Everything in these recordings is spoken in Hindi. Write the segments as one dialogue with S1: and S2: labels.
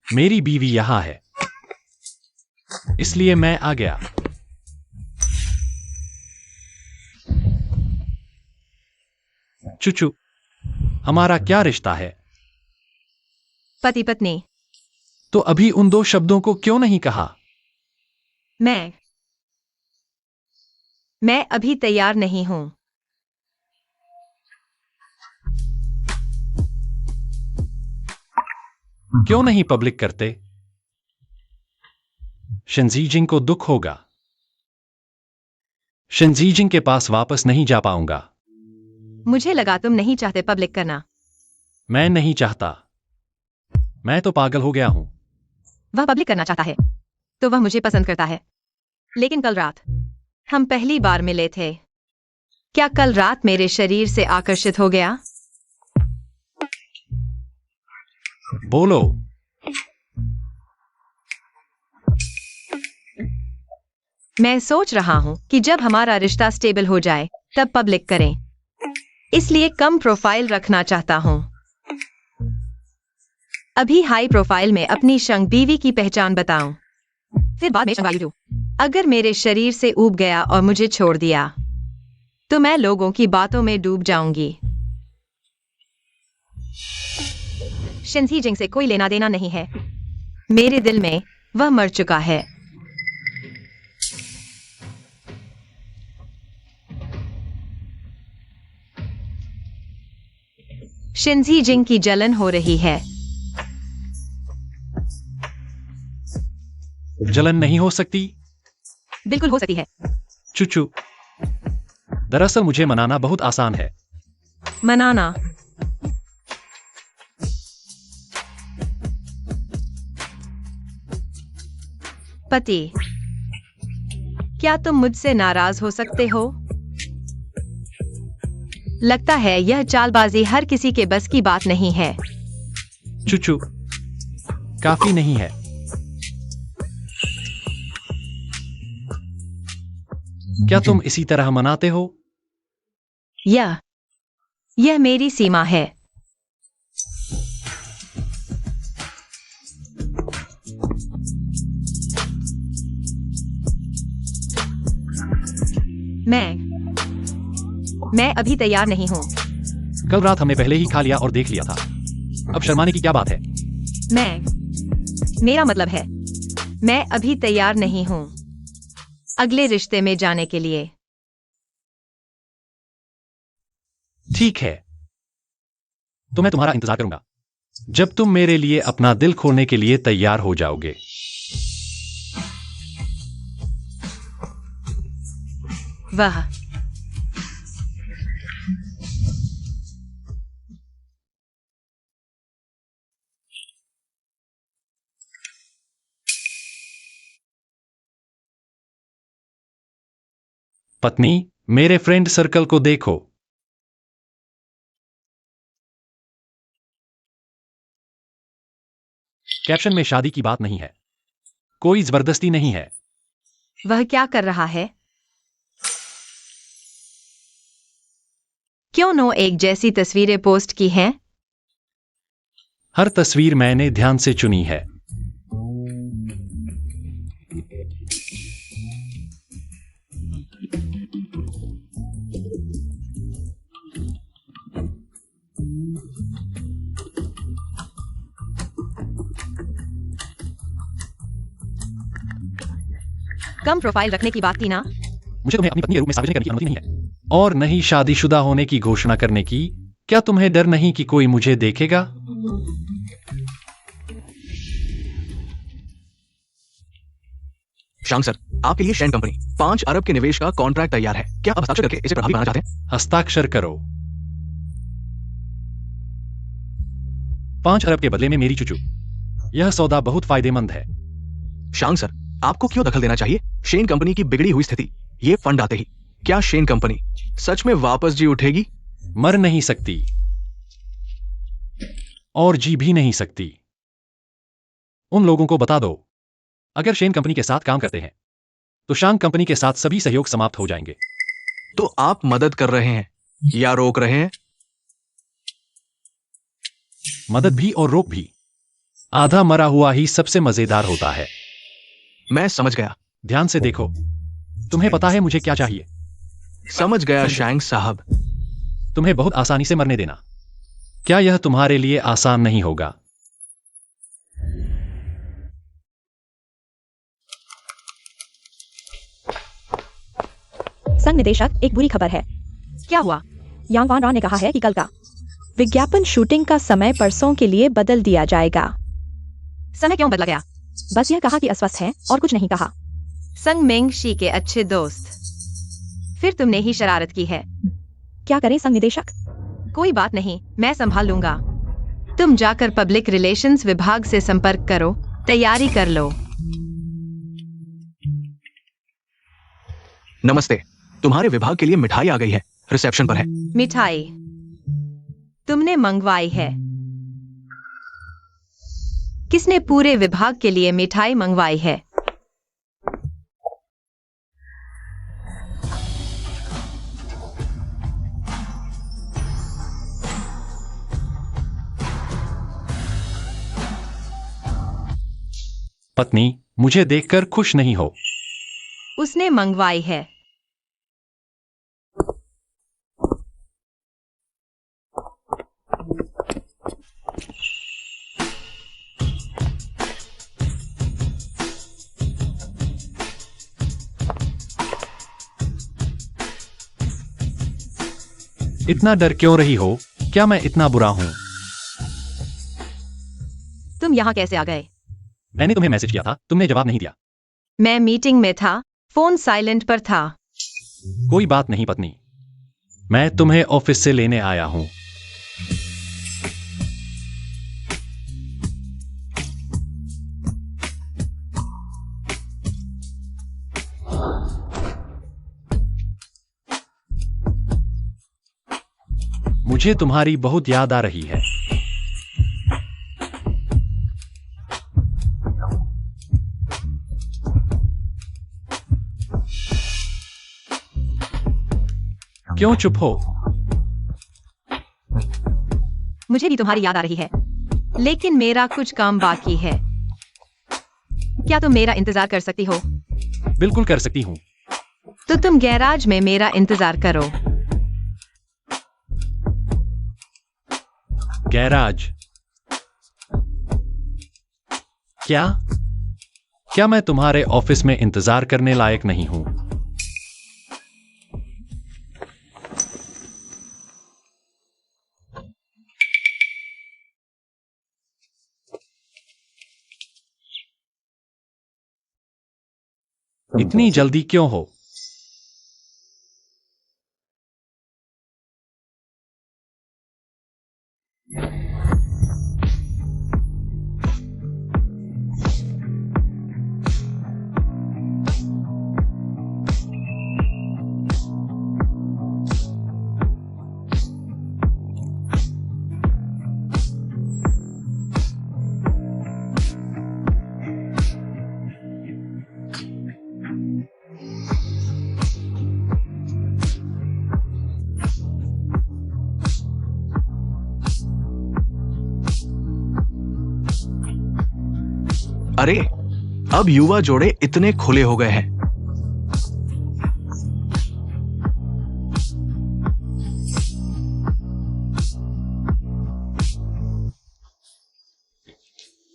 S1: मेरी बीवी यहाँ है, इसलिए मैं आ गया। चुचू, हमारा क्या रिश्ता है?
S2: पति पत्नी।
S1: तो अभी उन दो शब्दों को क्यों नहीं कहा?
S2: मैं अभी तैयार नहीं हूं।
S1: क्यों नहीं पब्लिक करते? शिनजीजिंग को दुख होगा। शिनजीजिंग के पास वापस नहीं जा पाऊंगा।
S2: मुझे लगा तुम नहीं चाहते पब्लिक करना।
S1: मैं नहीं चाहता। मैं तो पागल हो गया हूं।
S2: वह पब्लिक करना चाहता है तो वह मुझे पसंद करता है। लेकिन कल रात हम पहली बार मिले थे। क्या कल रात मेरे शरीर से आकर्षित हो गया?
S1: बोलो।
S2: मैं सोच रहा हूं कि जब हमारा रिश्ता स्टेबल हो जाए तब पब्लिक करें, इसलिए कम प्रोफाइल रखना चाहता हूं। अभी हाई प्रोफाइल में अपनी शंक बीवी की पहचान बताऊं, फिर बाद में शंगायुजू। अगर मेरे शरीर से ऊब गया और मुझे छोड़ दिया तो मैं लोगों की बातों में डूब जाऊंगी। शिनजीजिंग से कोई लेना देना नहीं है। मेरे दिल में वह मर चुका है। शिनजीजिंग की जलन हो रही है।
S1: जलन नहीं हो सकती?
S2: बिल्कुल हो सकती है।
S1: चुचू, दरअसल मुझे मनाना बहुत आसान है।
S2: मनाना? पति, क्या तुम मुझसे नाराज हो सकते हो? लगता है यह चालबाजी हर किसी के बस की बात नहीं है।
S1: चुचू, काफी नहीं है। क्या तुम इसी तरह मनाते हो?
S2: यह मेरी सीमा है। मैं अभी तैयार नहीं हूं।
S1: कल रात हमने पहले ही खा लिया और देख लिया था। अब शर्माने की क्या बात है?
S2: मेरा मतलब है, मैं अभी तैयार नहीं हूं अगले रिश्ते में जाने के लिए।
S1: ठीक है, तो मैं तुम्हारा इंतजार करूंगा जब तुम मेरे लिए अपना दिल खोलने के लिए तैयार हो जाओगे।
S2: वाह,
S1: पत्नी, मेरे फ्रेंड सर्कल को देखो। कैप्शन में शादी की बात नहीं है, कोई जबरदस्ती नहीं है।
S2: वह क्या कर रहा है? क्यों नो एक जैसी तस्वीरें पोस्ट की हैं?
S1: हर तस्वीर मैंने ध्यान से चुनी है।
S2: कम प्रोफाइल रखने की बात की ना?
S1: मुझे तुम्हें अपनी पत्नी के रूप में सार्वजनिक करने की अनुमति नहीं है, और नहीं शादीशुदा होने की घोषणा करने की। क्या तुम्हें डर नहीं कि कोई मुझे देखेगा?
S3: शांग सर, आपके लिए शेन कंपनी 5 अरब के निवेश का कॉन्ट्रैक्ट तैयार है। क्या आप हस्ताक्षर करके इसे प्रभावी बनाना चाहते हैं?
S1: हस्ताक्षर करो। 5 अरब के बदले में मेरी चुचू। यह सौदा बहुत फायदेमंद है।
S3: शांग सर, आपको क्यों दखल देना चाहिए शेन कंपनी की बिगड़ी हुई स्थिति? ये फंड आते ही क्या शेन कंपनी सच में वापस जी उठेगी?
S1: मर नहीं सकती और जी भी नहीं सकती। उन लोगों को बता दो, अगर शेन कंपनी के साथ काम करते हैं तो शांग कंपनी के साथ सभी सहयोग समाप्त हो जाएंगे।
S3: तो आप मदद कर रहे हैं या रोक रहे हैं?
S1: मदद भी और रोक भी। आधा मरा हुआ ही सबसे मजेदार होता है।
S3: मैं समझ गया।
S1: ध्यान से देखो, तुम्हें पता है मुझे क्या चाहिए।
S3: समझ गया शैंक साहब।
S1: तुम्हें बहुत आसानी से मरने देना। क्या यह तुम्हारे लिए आसान नहीं होगा?
S4: संघ निदेशक, एक बुरी खबर है।
S2: क्या हुआ?
S4: यांग वान रा ने कहा है कि कल का विज्ञापन शूटिंग का समय परसों के लिए बदल दिया जाएगा।
S2: समय क्यों बदला गया?
S4: बस यह कहा कि अस्वस्थ है और कुछ नहीं कहा।
S2: संग मेंग शी के अच्छे दोस्त, फिर तुमने ही शरारत की है।
S4: क्या करें संघ निदेशक?
S2: कोई बात नहीं, मैं संभाल लूंगा। तुम जाकर पब्लिक रिलेशंस विभाग से संपर्क करो, तैयारी कर लो।
S3: नमस्ते, तुम्हारे विभाग के लिए मिठाई आ गई है, रिसेप्शन पर है।
S2: मिठाई तुमने मंगवाई है? किसने पूरे विभाग के लिए मिठाई मंगवाई है?
S1: पत्नी, मुझे देखकर खुश नहीं हो।
S2: उसने मंगवाई है।
S1: इतना डर क्यों रही हो? क्या मैं इतना बुरा हूं?
S2: तुम यहाँ कैसे आ गए?
S1: मैंने तुम्हें मैसेज किया था, तुमने जवाब नहीं दिया।
S2: मैं मीटिंग में था, फोन साइलेंट पर था।
S1: कोई बात नहीं पत्नी, मैं तुम्हें ऑफिस से लेने आया हूं। मुझे तुम्हारी बहुत याद आ रही है। क्यों चुप हो?
S2: मुझे भी तुम्हारी याद आ रही है, लेकिन मेरा कुछ काम बाकी है। क्या तुम मेरा इंतजार कर सकती हो?
S1: बिल्कुल कर सकती हूं।
S2: तो तुम गैराज में मेरा इंतजार करो।
S1: गैराज? क्या मैं तुम्हारे ऑफिस में इंतजार करने लायक नहीं हूं? इतनी जल्दी क्यों हो?
S3: अरे, अब युवा जोड़े इतने खुले हो गए हैं।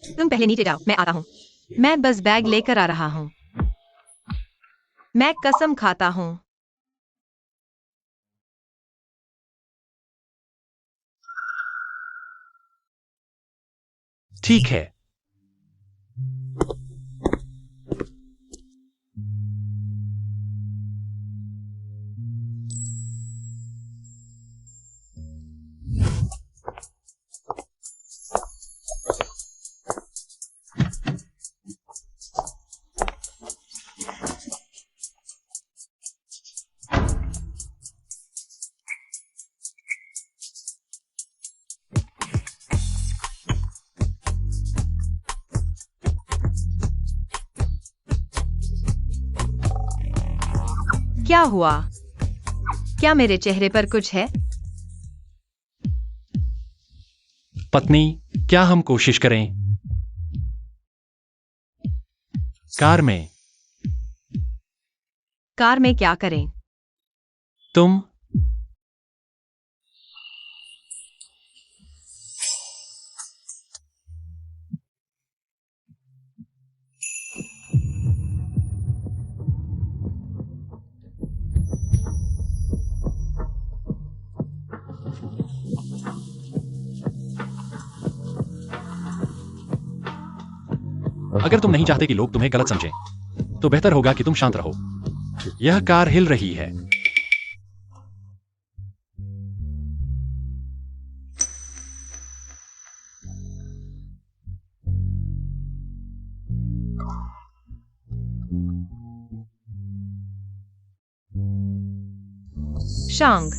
S2: तुम पहले नीचे जाओ, मैं आता हूँ। मैं बस बैग लेकर आ रहा हूँ। मैं कसम खाता हूँ।
S1: ठीक है।
S2: क्या हुआ? क्या मेरे चेहरे पर कुछ है?
S1: पत्नी, क्या हम कोशिश करें? कार में।
S2: कार में क्या करें?
S1: तुम। अगर तुम नहीं चाहते कि लोग तुम्हें गलत समझें, तो बेहतर होगा कि तुम शांत रहो। यह कार हिल रही है।
S2: शांग।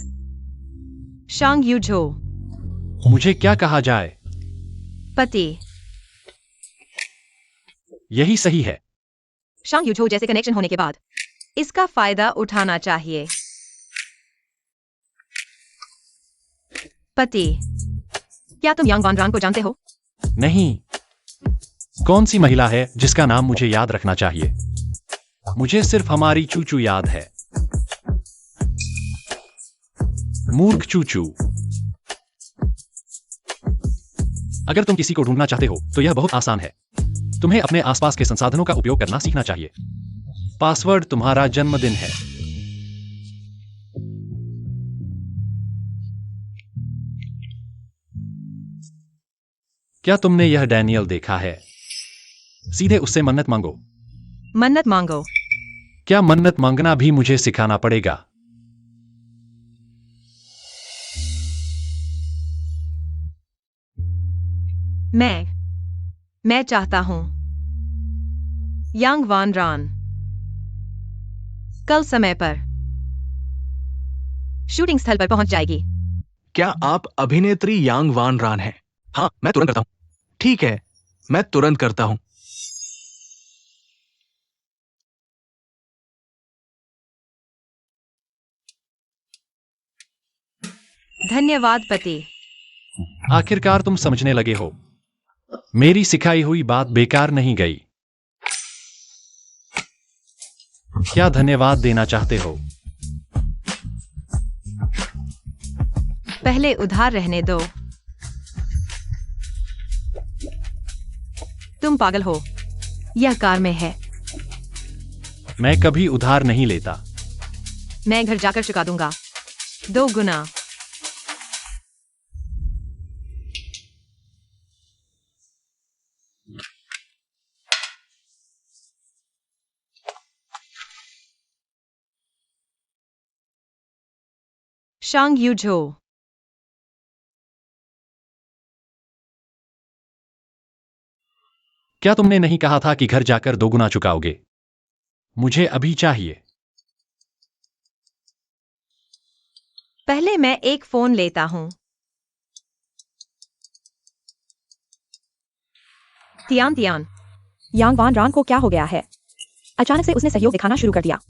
S2: शांग यूझो।
S1: मुझे क्या कहा जाए?
S2: पति।
S1: यही सही है।
S2: शांग यूझो जैसे कनेक्शन होने के बाद इसका फायदा उठाना चाहिए। पति। क्या तुम यांग वानरान को जानते हो?
S1: नहीं। कौन सी महिला है जिसका नाम मुझे याद रखना चाहिए? मुझे सिर्फ हमारी चूचू याद है। मूर्ख चूचू। अगर तुम किसी को ढूंढना चाहते हो तो यह बहुत आसान है। तुम्हें अपने आसपास के संसाधनों का उपयोग करना सीखना चाहिए। पासवर्ड तुम्हारा जन्मदिन है। क्या तुमने यह डैनियल देखा है? सीधे उससे मन्नत मांगो।
S2: मन्नत मांगो।
S1: क्या मन्नत मांगना भी मुझे सिखाना पड़ेगा?
S2: मैं चाहता हूं यांग वानरान कल समय पर शूटिंग स्थल पर पहुंच जाएगी।
S3: क्या आप अभिनेत्री यांग वान रान हैं? हाँ, मैं तुरंत करता हूँ। ठीक है, मैं तुरंत करता हूँ।
S2: धन्यवाद पति।
S1: आखिरकार तुम समझने लगे हो। मेरी सिखाई हुई बात बेकार नहीं गई। क्या धन्यवाद देना चाहते हो?
S2: पहले उधार रहने दो। तुम पागल हो। यह कार में है।
S1: मैं कभी उधार नहीं लेता।
S2: मैं घर जाकर चुका दूंगा 2 गुना। शांग यूझो।
S1: क्या तुमने नहीं कहा था कि घर जाकर 2 गुना चुकाओगे? मुझे अभी चाहिए।
S2: पहले मैं एक फोन लेता हूं। Tian Tian.
S4: यांग वान रान को क्या हो गया है? अचानक से उसने सहयोग दिखाना शुरू कर दिया।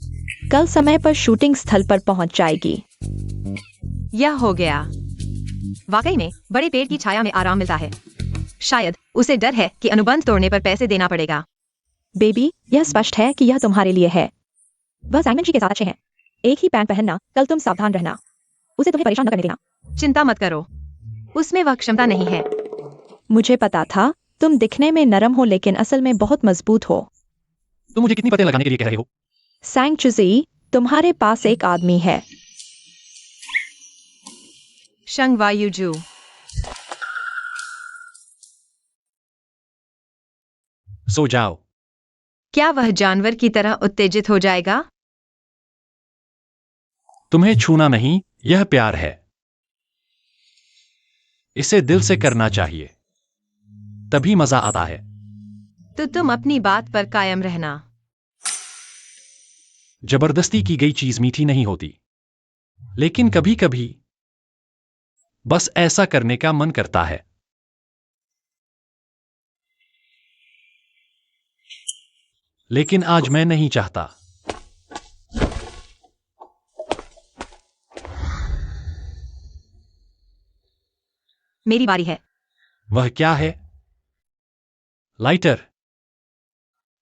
S4: कल समय पर शूटिंग स्थल पर पहुंच जाएगी।
S2: यह हो गया। वाकई में बड़े पेड़ की छाया में आराम मिलता है। शायद उसे डर है कि अनुबंध तोड़ने पर पैसे देना पड़ेगा।
S4: बेबी, यह स्पष्ट है कि यह तुम्हारे लिए है। वह साइमन जी के साथ अच्छे हैं। एक ही पैंट पहनना। कल तुम सावधान रहना। उसे तुम्हें परेशान न करने देना।
S2: चिंता मत करो। उसमें वह क्षमता नहीं है।
S4: मुझे पता था। तुम दिखने में नरम हो लेकिन असल में बहुत मजबूत हो।
S1: तुम मुझे कितनी पतें लगाने के लिए कह रहे हो?
S4: सैंग चुजी, तुम्हारे पास एक आदमी है।
S2: शंग वायुजू।
S1: सो जाओ।
S2: क्या वह जानवर की तरह उत्तेजित हो जाएगा?
S1: तुम्हें छूना नहीं, यह प्यार है। इसे दिल से करना चाहिए। तभी मजा आता है।
S2: तो तुम अपनी बात पर कायम रहना।
S1: जबरदस्ती की गई चीज मीठी नहीं होती। लेकिन कभी कभी बस ऐसा करने का मन करता है। लेकिन आज मैं नहीं चाहता।
S2: मेरी बारी है।
S1: वह क्या है? लाइटर।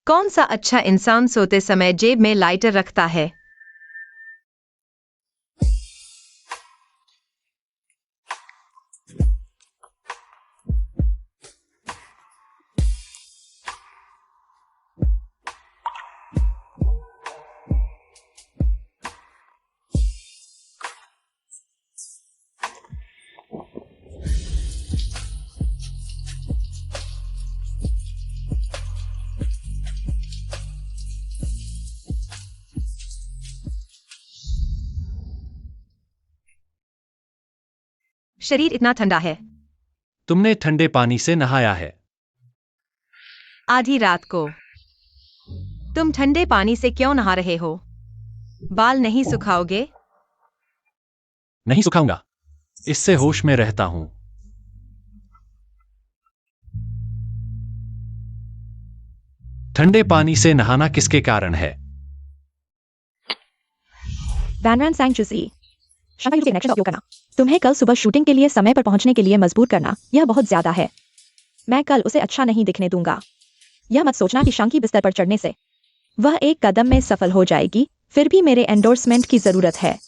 S2: कौन सा अच्छा इंसान सोते समय जेब में लाइटर रखता है? शरीर इतना ठंडा है।
S1: तुमने ठंडे पानी से नहाया है।
S2: आधी रात को। तुम ठंडे पानी से क्यों नहा रहे हो? बाल नहीं सुखाओगे?
S1: नहीं सुखाऊंगा। इससे होश में रहता हूं। ठंडे पानी से नहाना किसके कारण है?
S4: वैनरन सैंग चुसी। शांति के कनेक्शन का उपयोग करना। तुम्हें कल सुबह शूटिंग के लिए समय पर पहुंचने के लिए मजबूर करना, यह बहुत ज्यादा है। मैं कल उसे अच्छा नहीं दिखने दूंगा। यह मत सोचना कि शांति बिस्तर पर चढ़ने से वह एक कदम में सफल हो जाएगी, फिर भी मेरे एंडोर्समेंट की जरूरत है।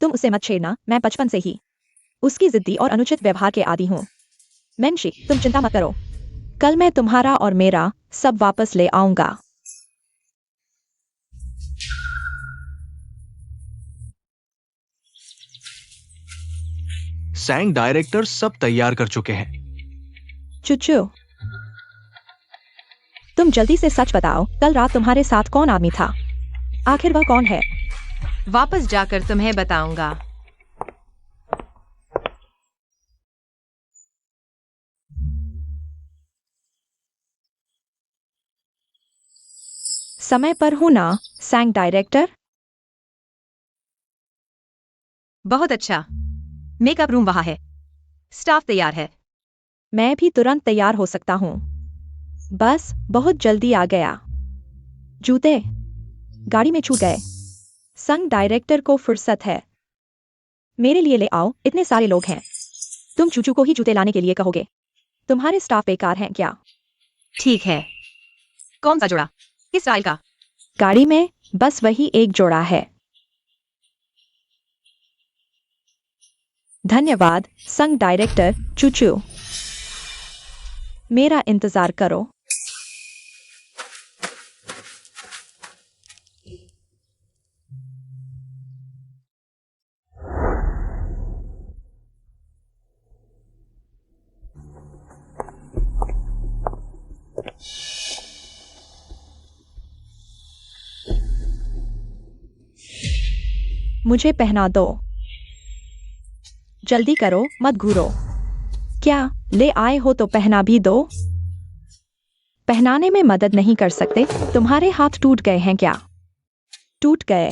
S4: तुम उसे मत छेड़ना, मैं बचपन से ही उसकी जिद्दी और अनुचित व्यवहार के आदी हूँ। मेंशी, तुम चिंता मत करो, कल मैं तुम्हारा और मेरा सब वापस ले आऊंगा।
S3: सैंग डायरेक्टर सब तैयार कर चुके हैं।
S4: चुचू, तुम जल्दी से सच बताओ, कल रात तुम्हारे साथ कौन आदमी था? आखिर वह कौन है?
S2: वापस जाकर तुम्हें बताऊंगा।
S4: समय पर हूं ना, सैंग डायरेक्टर?
S2: बहुत अच्छा। मेकअप रूम वहां है। स्टाफ तैयार है।
S4: मैं भी तुरंत तैयार हो सकता हूँ। बस बहुत जल्दी आ गया। जूते गाड़ी में छूट गए। संग डायरेक्टर को फुर्सत है। मेरे लिए ले आओ, इतने सारे लोग हैं। तुम चूचू को ही जूते लाने के लिए कहोगे? तुम्हारे स्टाफ बेकार हैं क्या?
S2: ठीक है। कौन सा जोड़ा? किस स्टाइल का?
S4: गाड़ी में बस वही एक जोड़ा है। धन्यवाद संग डायरेक्टर चूचू। मेरा इंतजार करो। मुझे पहना दो। जल्दी करो, मत घूरो। क्या ले आए हो तो पहना भी दो। पहनाने में मदद नहीं कर सकते? तुम्हारे हाथ टूट गए हैं क्या? टूट गए।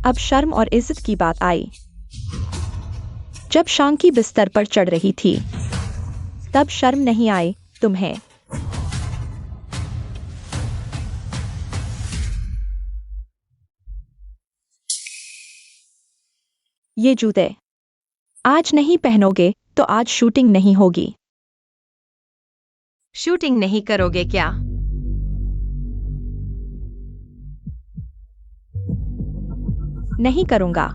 S4: अब शर्म और इज्जत की बात आई। जब शांकी बिस्तर पर चढ़ रही थी तब शर्म नहीं आई तुम्हें? ये जूते आज नहीं पहनोगे तो आज शूटिंग नहीं होगी।
S2: शूटिंग नहीं करोगे क्या?
S4: नहीं करूंगा।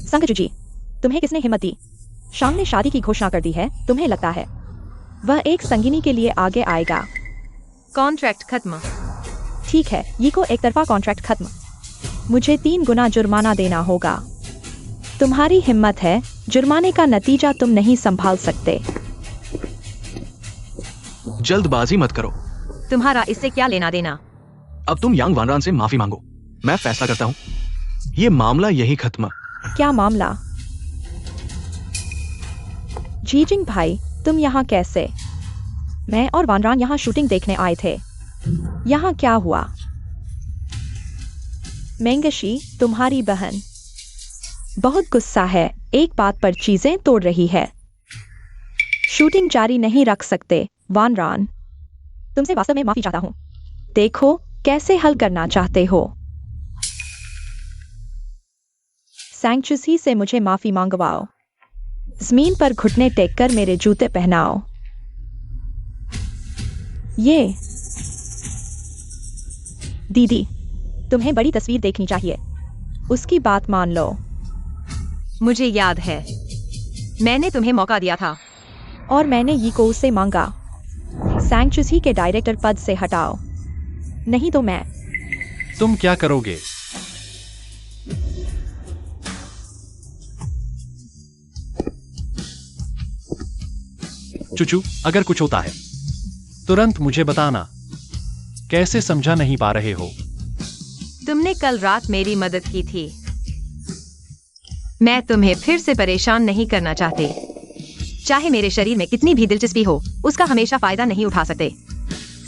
S4: संगजू जी, तुम्हें किसने हिम्मत दी? शाम ने शादी की घोषणा कर दी है। तुम्हें लगता है वह एक संगिनी के लिए आगे आएगा?
S2: कॉन्ट्रैक्ट खत्म।
S4: ठीक है, ये को एक तरफा कॉन्ट्रैक्ट खत्म। मुझे 3 गुना जुर्माना देना होगा। तुम्हारी हिम्मत है, जुर्माने का नतीजा तुम नहीं संभाल सकते।
S3: जल्दबाजी मत करो।
S2: तुम्हारा इससे क्या लेना देना?
S3: अब तुम यांग वानरान से माफी मांगो। मैं फैसला करता हूँ, ये मामला यही खत्म।
S4: क्या मामला? जीजिंग भाई, तुम यहाँ कैसे? मैं और वानरान यहाँ शूटिंग देखने आए थे। यहाँ क्या हुआ? मेंगशी, तुम्हारी बहन बहुत गुस्सा है, एक बात पर चीजें तोड़ रही है। शूटिंग जारी नहीं रख सकते। वानरान, तुमसे वास्तव में माफी चाहता हूँ। देखो कैसे हल करना चाहते हो। सैंक्चुसी से मुझे माफी मांगवाओ। जमीन पर घुटने टेक कर मेरे जूते पहनाओ। ये दीदी, तुम्हें बड़ी तस्वीर देखनी चाहिए। उसकी बात मान लो।
S2: मुझे याद है, मैंने तुम्हें मौका दिया था।
S4: और मैंने यीको से मांगा। सैंक्चुसी के डायरेक्टर पद से हटाओ, नहीं तो मैं।
S1: तुम क्या करोगे? चुचू, अगर कुछ होता है तुरंत मुझे बताना। कैसे समझा नहीं पा रहे हो?
S2: तुमने कल रात मेरी मदद की थी। मैं तुम्हें फिर से परेशान नहीं करना चाहती। चाहे मेरे शरीर में कितनी भी दिलचस्पी हो, उसका हमेशा फायदा नहीं उठा सकते।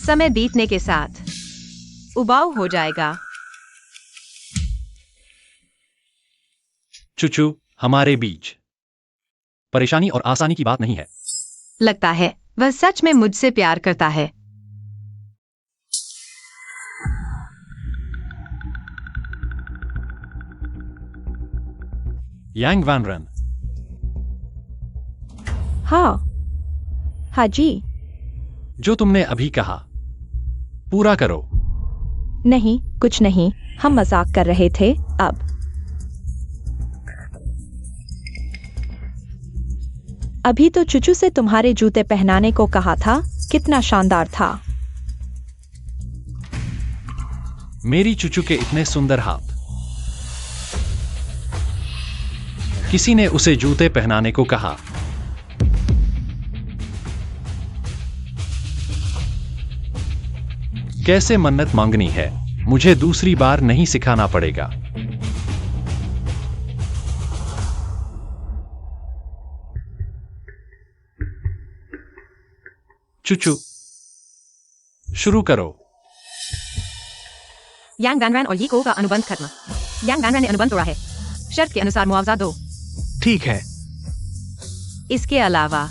S2: समय बीतने के साथ उबाऊ हो जाएगा।
S1: चुचू, हमारे बीच परेशानी और आसानी की बात नहीं है।
S2: लगता है वह सच में मुझसे प्यार करता है।
S1: यांग वैनरन।
S4: हाँ जी।
S1: जो तुमने अभी कहा पूरा करो।
S4: नहीं, कुछ नहीं, हम मजाक कर रहे थे। अभी तो चुचू से तुम्हारे जूते पहनाने को कहा था। कितना शानदार था।
S1: मेरी चुचू के इतने सुंदर हाथ। किसी ने उसे जूते पहनाने को कहा। कैसे मन्नत मांगनी है, मुझे दूसरी बार नहीं सिखाना पड़ेगा। चुचू, शुरू करो।
S2: यांग वैनरन और यीको का अनुबंध खत्म। यांग वैनरन ने अनुबंध तोड़ा है। शर्त के अनुसार मुआवजा दो।
S3: ठीक है।
S2: इसके अलावा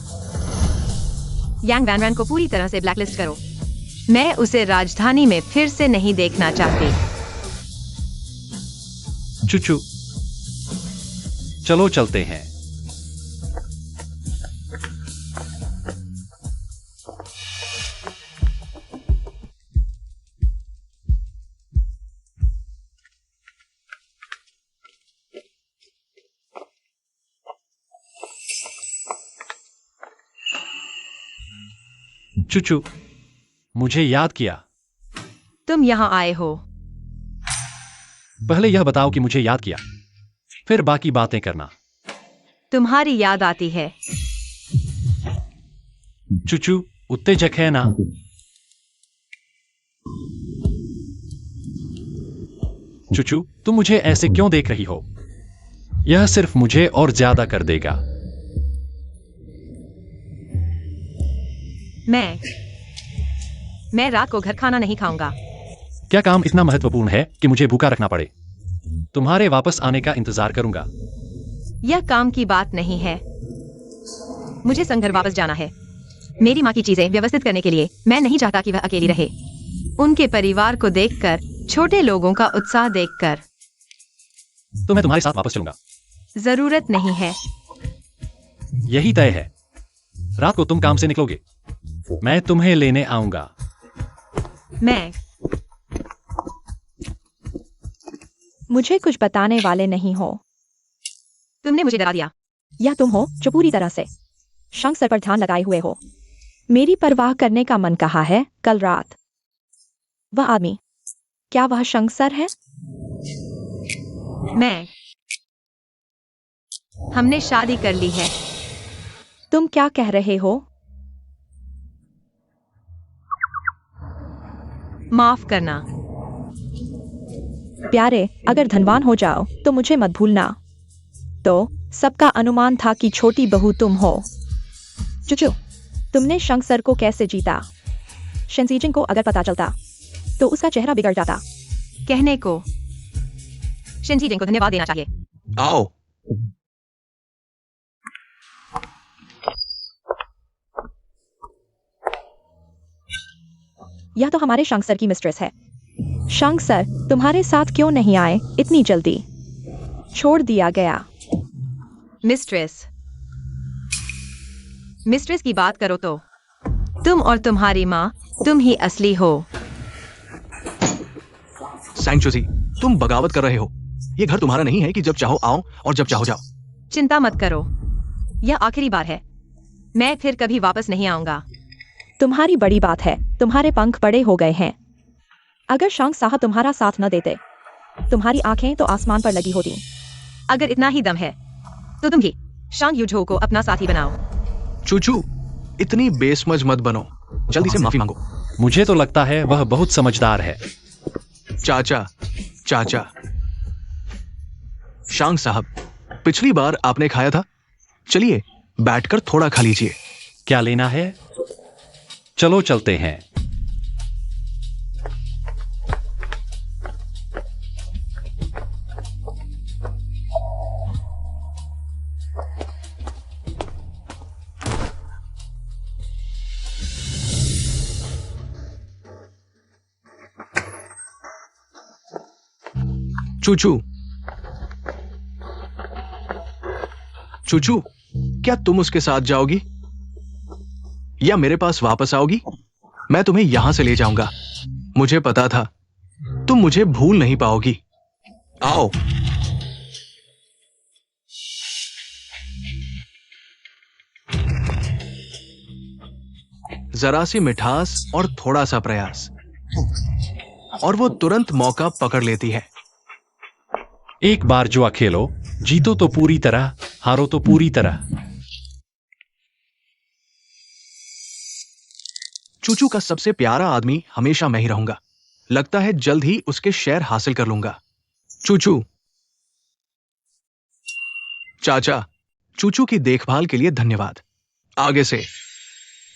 S2: यांग वैनरन को पूरी तरह से ब्लैकलिस्ट करो। मैं उसे राजधानी में फिर से नहीं देखना चाहती।
S1: चुचू, चलो चलते हैं। चुचू, मुझे याद किया।
S2: तुम यहाँ आए हो।
S1: पहले यह बताओ कि मुझे याद किया, फिर बाकी बातें करना।
S2: तुम्हारी याद आती है।
S1: चुचू, उत्तेजक है ना? चुचू, तुम मुझे ऐसे क्यों देख रही हो? यह सिर्फ मुझे और ज्यादा कर देगा।
S2: मैं रात को घर खाना नहीं खाऊंगा।
S1: क्या काम इतना महत्वपूर्ण है कि मुझे भूखा रखना पड़े? तुम्हारे वापस आने का इंतजार करूंगा।
S2: यह काम की बात नहीं है। मुझे संघर वापस जाना है। मेरी माँ की चीजें व्यवस्थित करने के लिए मैं नहीं चाहता कि वह अकेली रहे। उनके परिवार को देखकर, छोटे लोगों का उत्साह देखकर।
S1: तो मैं तुम्हारे साथ वापस चलूंगा।
S2: जरूरत नहीं है।
S1: यही तय है। रात को तुम काम से निकलोगे, मैं तुम्हें लेने आऊंगा।
S4: मुझे कुछ बताने वाले नहीं हो।
S2: तुमने मुझे डरा दिया।
S4: या तुम हो जो पूरी तरह से शंख सर पर ध्यान लगाए हुए हो। मेरी परवाह करने का मन कहा है। कल रात वह आदमी, क्या वह शंख सर है?
S2: हमने शादी कर ली है।
S4: तुम क्या कह रहे हो?
S2: माफ करना।
S4: प्यारे, अगर धनवान हो जाओ तो मुझे मत भूलना। तो सबका अनुमान था कि छोटी बहू तुम हो। चुचू, तुमने शंख सर को कैसे जीता? शेंजीजिंग को अगर पता चलता तो उसका चेहरा बिगड़ जाता।
S2: कहने को शेंजीजिंग को धन्यवाद देना चाहिए।
S3: आओ।
S4: यह तो हमारे शंख सर की मिस्ट्रेस है। शंख सर तुम्हारे साथ क्यों नहीं आए इतनी जल्दी? छोड़ दिया गया।
S2: मिस्ट्रेस, मिस्ट्रेस की बात करो तो तुम और तुम्हारी माँ, तुम ही असली हो।
S3: सैंक्चुअरी, तुम बगावत कर रहे हो। ये घर तुम्हारा नहीं है कि जब चाहो आओ और जब चाहो जाओ।
S2: चिंता मत करो, यह आखिरी बार है। मैं फिर कभी वापस नहीं आऊंगा।
S4: तुम्हारी बड़ी बात है, तुम्हारे पंख बड़े हो गए हैं। अगर शांग साहब तुम्हारा साथ न देते, तुम्हारी आंखें तो आसमान पर लगी होती।
S2: अगर इतना ही दम है तो तुम ही शांग यूझो को अपना साथी बनाओ।
S3: चूचू, इतनी बेसमझ मत बनो। जल्दी से माफी मांगो।
S1: मुझे तो लगता है वह बहुत समझदार है।
S3: चाचा, चाचा। शांग साहब, पिछली बार आपने खाया था, चलिए बैठकर थोड़ा खा लीजिए।
S1: क्या लेना है? चलो चलते हैं।
S3: चूचू, चूचू, क्या तुम उसके साथ जाओगी या मेरे पास वापस आओगी? मैं तुम्हें यहां से ले जाऊंगा। मुझे पता था तुम मुझे भूल नहीं पाओगी। आओ। जरा सी मिठास और थोड़ा सा प्रयास और वो तुरंत मौका पकड़ लेती है।
S1: एक बार जुआ खेलो, जीतो तो पूरी तरह, हारो तो पूरी तरह।
S3: चूचू का सबसे प्यारा आदमी हमेशा मैं ही रहूंगा। लगता है जल्द ही उसके शेयर हासिल कर लूंगा। चूचू। चाचा, चूचू की देखभाल के लिए धन्यवाद। आगे से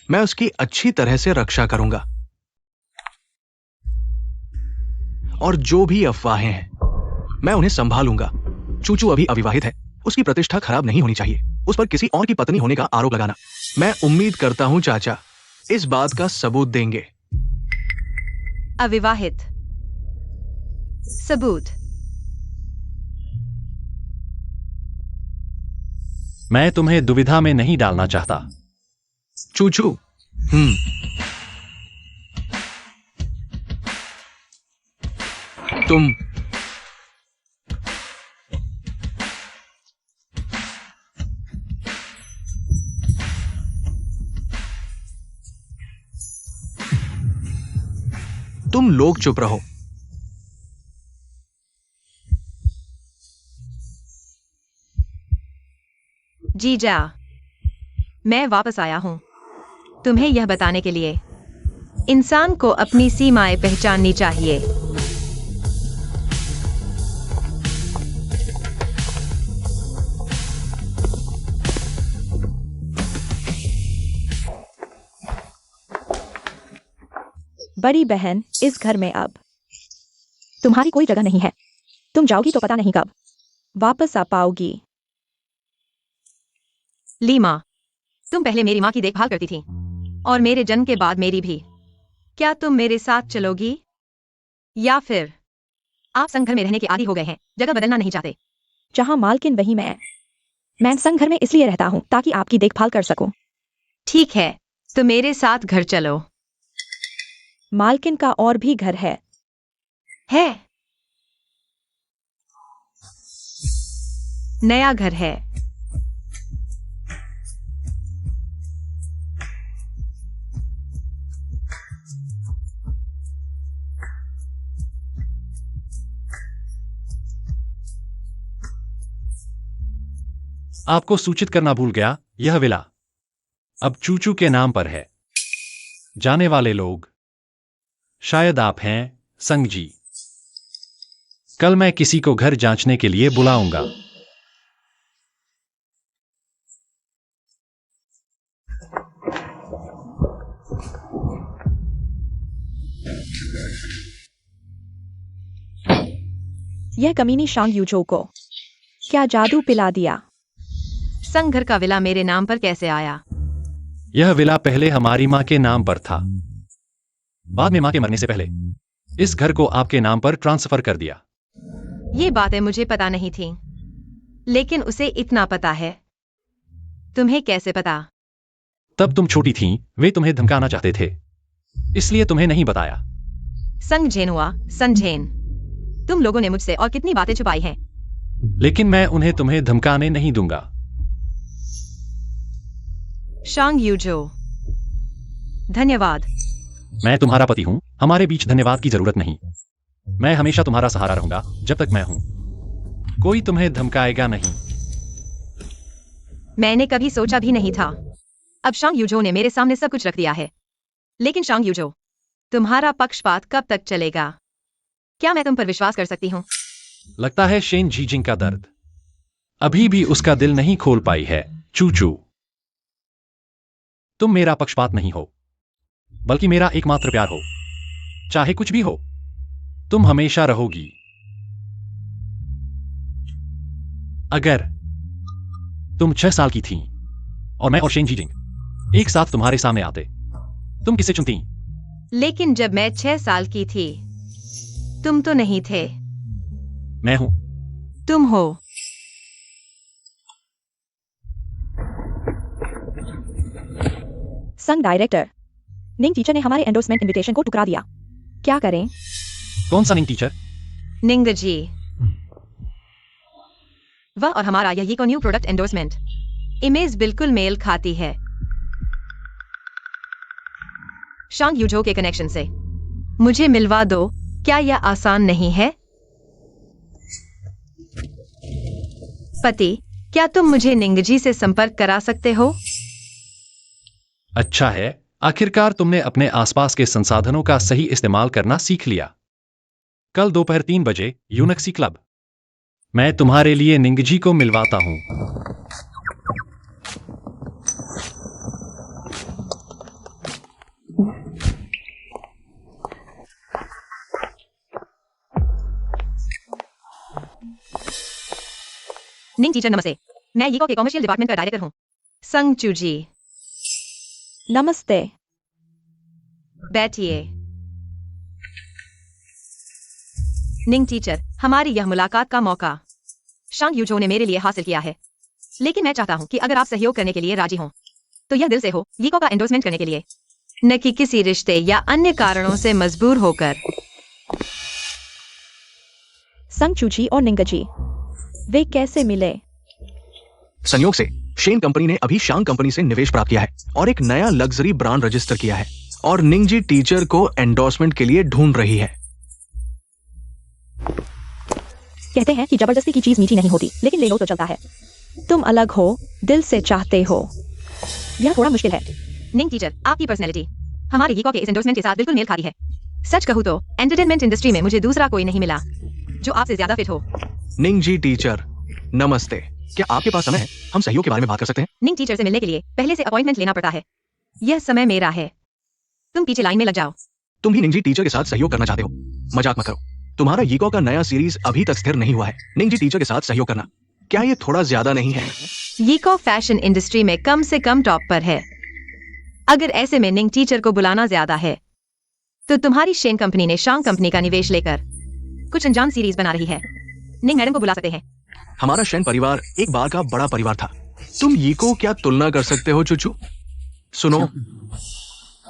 S3: मैं उसकी अच्छी तरह से रक्षा करूंगा। और जो भी अफवाहें हैं, मैं उन्हें संभालूंगा। चूचू अभी अविवाहित है, उसकी प्रतिष्ठा खराब नहीं होनी चाहिए। उस पर किसी और की पत्नी होने का आरोप लगाना। मैं उम्मीद करता हूं चाचा इस बात का सबूत देंगे।
S2: अविवाहित? सबूत?
S1: मैं तुम्हें दुविधा में नहीं डालना चाहता।
S3: चूचू। तुम लोग चुप रहो।
S2: जीजा, मैं वापस आया हूं तुम्हें यह बताने के लिए, इंसान को अपनी सीमाएं पहचाननी चाहिए।
S4: बड़ी बहन, इस घर में अब तुम्हारी कोई जगह नहीं है। तुम जाओगी तो पता नहीं कब वापस आ पाओगी।
S2: लीमा, तुम पहले मेरी माँ की देखभाल करती थी और मेरे जन्म के बाद मेरी भी। क्या तुम मेरे साथ चलोगी या फिर आप संघ घर में रहने के आदी हो गए हैं, जगह बदलना नहीं चाहते?
S4: जहां मालकिन वही मैं संघ घर में इसलिए रहता हूं ताकि आपकी देखभाल कर सकूं।
S2: ठीक है, तो मेरे साथ घर चलो।
S4: मालकिन का और भी घर है।
S2: नया घर है।
S1: आपको सूचित करना भूल गया, यह विला अब चूचू के नाम पर है। जाने वाले लोग शायद आप हैं संग जी। कल मैं किसी को घर जांचने के लिए बुलाऊंगा।
S4: यह कमीनी शांग यूचो को क्या जादू पिला दिया?
S2: संघ घर का विला मेरे नाम पर कैसे आया?
S1: यह विला पहले हमारी मां के नाम पर था, बाद में मां के मरने से पहले इस घर को आपके नाम पर ट्रांसफर कर दिया।
S2: ये बातें मुझे पता नहीं थी। लेकिन उसे इतना पता है। तुम्हें कैसे पता?
S1: तब तुम छोटी थीं, वे तुम्हें धमकाना चाहते थे, इसलिए तुम्हें नहीं बताया।
S2: संगझेनुआ, संझेन। तुम लोगों ने मुझसे और कितनी बातें छुपाई हैं।
S1: लेकिन मैं उन्हें तुम्हें धमकाने नहीं दूंगा।
S2: शांग यूजो, धन्यवाद।
S1: मैं तुम्हारा पति हूं, हमारे बीच धन्यवाद की जरूरत नहीं। मैं हमेशा तुम्हारा सहारा रहूंगा जब तक मैं हूं। कोई तुम्हें धमकाएगा नहीं।
S2: मैंने कभी सोचा भी नहीं था। अब शांग यूजो ने मेरे सामने सब कुछ रख दिया है। लेकिन शांग यूजो, तुम्हारा पक्षपात कब तक चलेगा? क्या मैं तुम पर विश्वास कर सकती हूँ?
S1: लगता है शेन जीजिंग का दर्द अभी भी उसका दिल नहीं खोल पाई है। चूचू, तुम मेरा पक्षपात नहीं हो, बल्कि मेरा एकमात्र प्यार हो। चाहे कुछ भी हो, तुम हमेशा रहोगी। अगर तुम 6 साल की थी और मैं और शेन जीजिंग एक साथ तुम्हारे सामने आते, तुम किसे चुनती?
S2: लेकिन जब मैं 6 साल की थी, तुम तो नहीं थे।
S1: मैं हूं।
S2: तुम हो।
S4: संग डायरेक्टर, निंग टीचर ने हमारे एंडोर्समेंट इनविटेशन को ठुकरा दिया। क्या करें?
S1: कौन सा निंग टीचर?
S2: निंगजी। वह और हमारा यही को न्यू प्रोडक्ट एंडोर्समेंट इमेज बिल्कुल मेल खाती है। शांग यूजो के कनेक्शन से मुझे मिलवा दो। क्या यह आसान नहीं है? पति, क्या तुम मुझे निंगजी से संपर्क करा सकते हो?
S1: अच्छा है, आखिरकार तुमने अपने आसपास के संसाधनों का सही इस्तेमाल करना सीख लिया। कल दोपहर 3 बजे यूनक्सी क्लब। मैं तुम्हारे लिए निंगजी को मिलवाता हूं।
S2: निंग टीचर नमस्ते। मैं यीको के कॉमर्शियल डिपार्टमेंट का डायरेक्टर हूं। संग चूजी।
S4: नमस्ते।
S2: बैठिए। निंग टीचर, हमारी यह मुलाकात का मौका शांग यूजो ने मेरे लिए हासिल किया है। लेकिन मैं चाहता हूं कि अगर आप सहयोग करने के लिए राजी हों, तो यह दिल से हो, यीको का एंडोर्समेंट करने के लिए, न कि किसी रिश्ते या अन्य कारणों से मजबूर होकर।
S4: संग चूची और निंगजी, वे कैसे मिले?
S3: संयोग से शेन कंपनी ने अभी शांग कंपनी से निवेश प्राप्त किया है और एक नया लग्जरी ब्रांड रजिस्टर किया है, और निंगजी टीचर को एंडोर्समेंट के लिए ढूंढ रही है।
S4: कहते हैं कि जबरदस्ती की चीज मीठी नहीं होती, लेकिन ले लो तो चलता है। तुम अलग हो, दिल से चाहते हो। यह थोड़ा मुश्किल है।
S2: निंग टीचर, आपकी पर्सनैलिटी हमारे यीको के इस एंडोर्समेंट के साथ बिल्कुल मेल खाती है। सच कहूं तो एंटरटेनमेंट इंडस्ट्री में मुझे दूसरा कोई नहीं मिला जो आपसे ज्यादा फिट हो।
S3: निंगजी टीचर नमस्ते। क्या आपके पास समय है? हम सहयोग के बारे में बात कर सकते हैं।
S2: निंग टीचर से मिलने के लिए पहले से अपॉइंटमेंट लेना पड़ता है। यह समय मेरा है। तुम पीछे लाइन में लग जाओ।
S3: तुम भी निंगजी टीचर के साथ सहयोग करना चाहते हो? मजाक मत करो। तुम्हारा यीको का नया सीरीज अभी तक स्थिर नहीं हुआ है। निंगजी टीचर के साथ सहयोग करना, क्या ये थोड़ा ज्यादा नहीं है?
S2: यीको फैशन इंडस्ट्री में कम से कम टॉप पर है। अगर ऐसे में निंग टीचर को बुलाना ज्यादा है, तो तुम्हारी शेन कंपनी ने शांग कंपनी का निवेश लेकर कुछ अनजान सीरीज बना रही है। निंग मैडम को बुला सकते हैं।
S3: हमारा शेन परिवार एक बार का बड़ा परिवार था। तुम यीको क्या तुलना कर सकते हो चुचू? सुनो,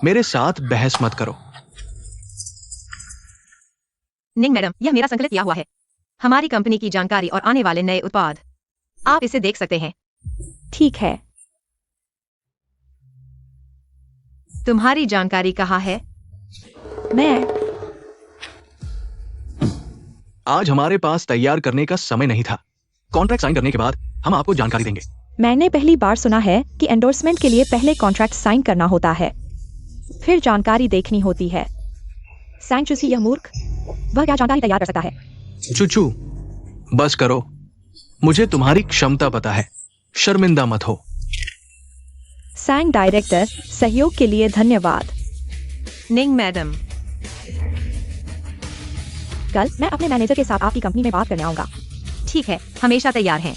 S3: मेरे साथ बहस मत करो।
S2: निंग मैडम, यह मेरा संकलित किया हुआ है। हमारी कंपनी की जानकारी और आने वाले नए उत्पाद, आप इसे देख सकते हैं।
S4: ठीक है।
S2: तुम्हारी जानकारी कहाँ है?
S4: मैं
S3: आज हमारे पास तैयार करने का समय नहीं था। कॉन्ट्रैक्ट साइन करने के बाद हम आपको जानकारी देंगे।
S4: मैंने पहली बार सुना है कि एंडोर्समेंट के लिए पहले कॉन्ट्रैक्ट साइन करना होता है, फिर जानकारी देखनी होती है। सैंगचुसी यह मूर्ख, वह क्या जानकारी तैयार कर सकता है?
S3: चुचू, बस करो। मुझे तुम्हारी क्षमता पता है, शर्मिंदा मत हो।
S4: सैंग डायरेक्टर, सहयोग के लिए धन्यवाद।
S2: निंग मैडम,
S4: कल मैं अपने मैनेजर के साथ आपकी कंपनी में बात करने आऊंगा।
S2: ठीक है, हमेशा तैयार हैं।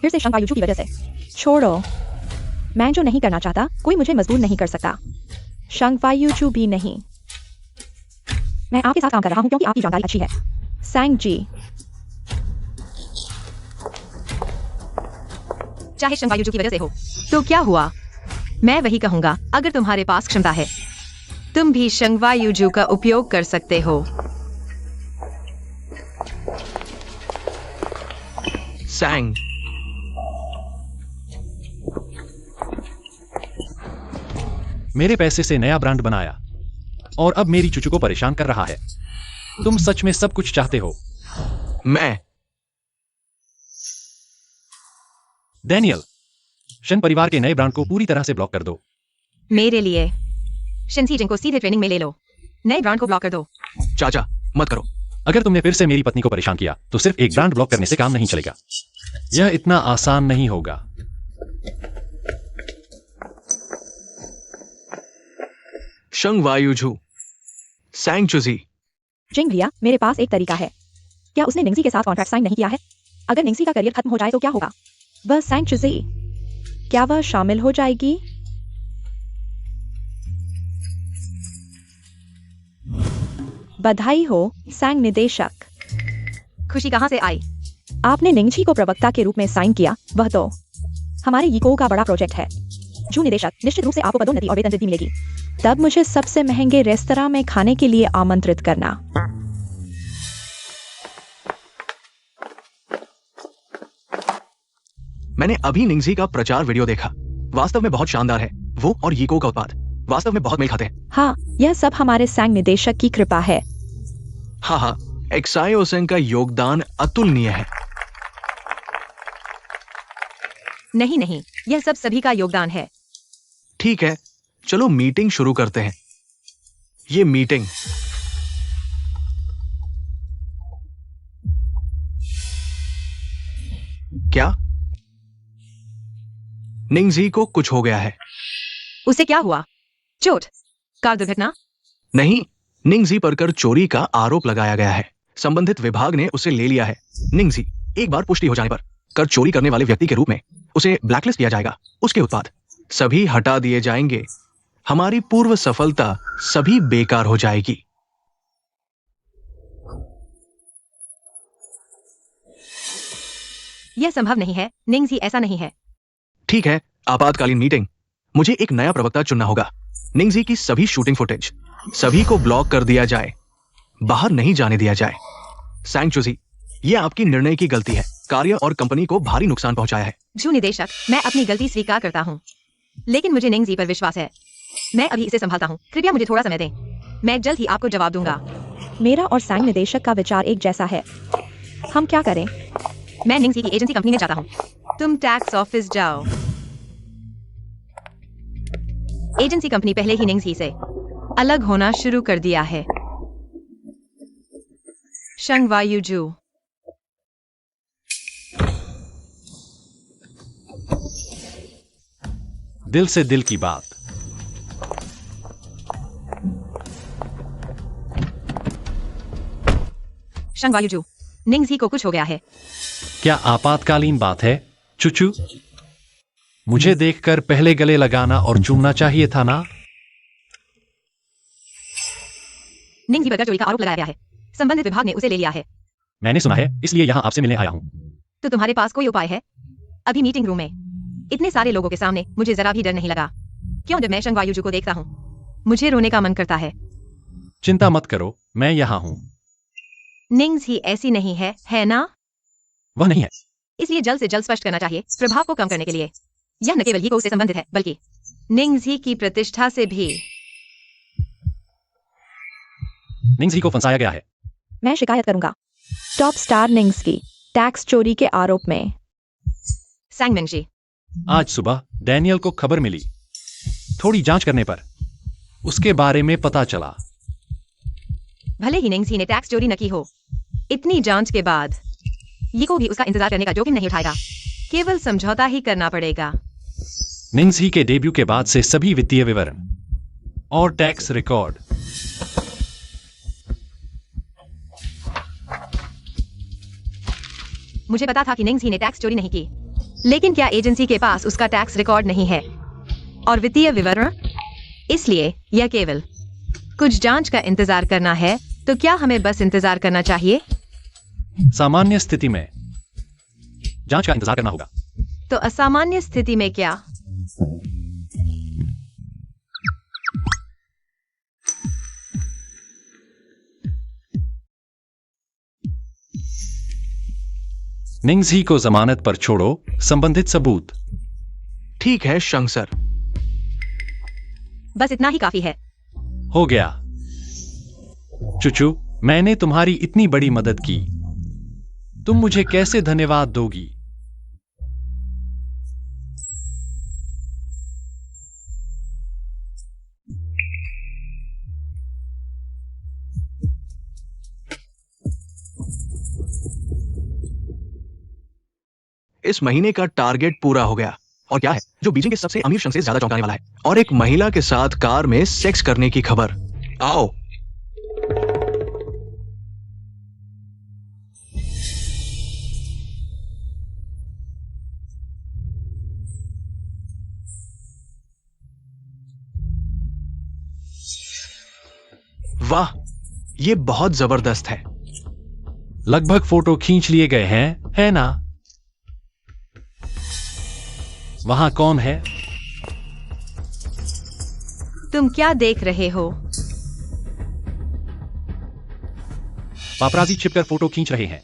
S4: फिर से शंकायुचू की वजह से। छोड़ो, मैं जो नहीं करना चाहता कोई मुझे मजबूर नहीं कर सकता। शंकायुचू भी नहीं। मैं आपके साथ काम कर रहा हूं क्योंकि आपकी जानकारी अच्छी है। सैंग जी,
S2: चाहे शंवायुजू की वजह से हो। तो क्या हुआ? मैं वही कहूंगा, अगर तुम्हारे पास क्षमता है तुम भी शंवायुजू का उपयोग कर सकते हो।
S3: सैंग,
S1: मेरे पैसे से नया ब्रांड बनाया और अब मेरी चुचू को परेशान कर रहा है। तुम सच में सब कुछ चाहते हो?
S3: मैं
S1: डैनियल, शन परिवार के नए ब्रांड को पूरी तरह से ब्लॉक कर दो।
S2: मेरे लिए शंसीजन को सीधे ट्रेनिंग में ले लो, नए ब्रांड को ब्लॉक कर दो।
S3: चाचा मत करो।
S1: अगर तुमने फिर से मेरी पत्नी को परेशान किया तो सिर्फ एक ब्रांड ब्लॉक करने से काम नहीं चलेगा। यह इतना आसान नहीं होगा।
S3: शंग वायुजू, सैंग चुजी।
S4: जिंग लिया, मेरे पास एक तरीका है। क्या उसने निंगजी के साथ कॉन्ट्रैक्ट साइन नहीं किया है? अगर निंगजी का करियर खत्म हो जाए तो क्या होगा? वह सैंग चुजी, क्या वह शामिल हो जाएगी? बधाई हो सैंग निदेशक।
S2: खुशी कहाँ से आई?
S4: आपने निंगजी को प्रवक्ता के रूप में साइन किया, वह तो हमारे यीको का बड़ा प्रोजेक्ट है। जू निदेशक, निश्चित रूप से आपको पदोन्नति और वेतन वृद्धि मिलेगी। तब मुझे सबसे महंगे रेस्तरां में खाने के लिए आमंत्रित करना।
S3: मैंने अभी निंगजी का प्रचार वीडियो देखा, वास्तव में बहुत शानदार है। वो और यीको का उत्पाद वास्तव में बहुत मेल खाते हैं।
S4: हाँ, यह सब हमारे सैंग निदेशक की कृपा है।
S3: हाँ, एक्सायोसेंग का योगदान अतुलनीय है।
S2: नहीं नहीं, यह सब सभी का योगदान है।
S3: ठीक है, चलो मीटिंग शुरू करते हैं। ये मीटिंग क्या? निंगजी को कुछ हो गया है।
S2: उसे क्या हुआ? चोट? कार दुर्घटना?
S3: नहीं, निंगजी पर कर चोरी का आरोप लगाया गया है। संबंधित विभाग ने उसे ले लिया है। निंगजी, एक बार पुष्टि हो जाने पर कर चोरी करने वाले व्यक्ति के रूप में उसे ब्लैकलिस्ट किया जाएगा। उसके उत्पाद सभी हटा दिए जाएंगे। हमारी पूर्व सफलता सभी बेकार हो जाएगी।
S2: यह संभव नहीं है, निंगजी, ऐसा नहीं है।
S3: ठीक है, आपातकालीन मीटिंग। मुझे एक नया प्रवक्ता चुनना होगा। निंगजी की सभी शूटिंग फुटेज सभी को ब्लॉक कर दिया जाए, बाहर नहीं जाने दिया जाए। सैंग चुजी, यह आपकी निर्णय की गलती है। कार्य और कंपनी को भारी नुकसान पहुंचाया है।
S2: जू निदेशक, मैं अपनी गलती स्वीकार करता हूँ, लेकिन मुझे निंगजी पर विश्वास है। मैं अभी इसे संभालता हूँ, कृपया मुझे थोड़ा समय दें। मैं जल्द ही आपको जवाब दूंगा।
S4: मेरा और सैंग निदेशक का विचार एक जैसा है। हम क्या करें?
S2: मैं निंगजी की एजेंसी कंपनी में जाता हूँ। तुम टैक्स ऑफिस जाओ। एजेंसी कंपनी पहले ही निंगजी से अलग होना शुरू कर दिया है। शंग वायुजू,
S1: दिल से दिल की बात।
S2: शंग वायुजू, निंगजी को कुछ हो गया है।
S1: क्या आपातकालीन बात है? चुचू, मुझे देखकर पहले गले लगाना और चूमना चाहिए था ना?
S2: निंगजी पर कर चोरी का आरोप लगाया गया है। संबंधित विभाग ने उसे ले लिया है।
S1: मैंने सुना है, इसलिए यहां आपसे मिलने आया हूं।
S2: तो तुम्हारे पास कोई उपाय है? अभी मीटिंग रूम में इतने सारे लोगों के सामने मुझे जरा भी डर नहीं लगा। क्यों? जब मैं शंग वायुजू को देखता हूँ मुझे रोने का मन करता है।
S1: चिंता मत करो, मैं यहां हूं।
S2: निंगजी ऐसी नहीं है ना?
S1: वह नहीं है।
S2: इसलिए जल्द से जल्द स्पष्ट करना चाहिए, प्रभाव को कम करने के लिए। यह न केवल यीको से संबंधित है, बल्कि निंगजी की प्रतिष्ठा से भी।
S1: निंगजी को फंसाया गया है।
S4: मैं शिकायत करूंगा टॉप स्टार निंग्स की टैक्स चोरी के आरोप में।
S2: सैंग मिंगजी,
S1: आज सुबह डैनियल को खबर मिली। थोड़ी जांच करने पर उसके बारे में पता चला।
S2: भले ही निंगजी ने टैक्स चोरी न की हो, इतनी जांच के बाद यीको भी उसका इंतजार करने का जोखिम नहीं उठाएगा। केवल समझौता ही करना पड़ेगा।
S1: निंगजी के डेब्यू के बाद से सभी वित्तीय विवरण और टैक्स रिकॉर्ड
S2: मुझे पता था कि निंगजी ने टैक्स चोरी नहीं की, लेकिन क्या एजेंसी के पास उसका टैक्स रिकॉर्ड नहीं है और वित्तीय विवरण? इसलिए यह केवल कुछ जांच का इंतजार करना है। तो क्या हमें बस इंतजार करना चाहिए?
S1: सामान्य स्थिति में जांच का इंतजार करना होगा।
S2: तो असामान्य स्थिति में क्या?
S1: निंगजी को जमानत पर छोड़ो, संबंधित सबूत।
S3: ठीक है शंग सर।
S2: बस इतना ही काफी है।
S1: हो गया। चुचू, मैंने तुम्हारी इतनी बड़ी मदद की। तुम मुझे कैसे धन्यवाद दोगी?
S3: इस महीने का टारगेट पूरा हो गया। और क्या है जो बीजिंग के सबसे अमीर शख्स से ज्यादा चौंकाने वाला है? और एक महिला के साथ कार में सेक्स करने की खबर। आओ। वाह, ये बहुत जबरदस्त है।
S1: लगभग फोटो खींच लिए गए हैं, है ना? वहां कौन है?
S2: तुम क्या देख रहे हो?
S1: पापराजी छिपकर फोटो खींच रहे हैं।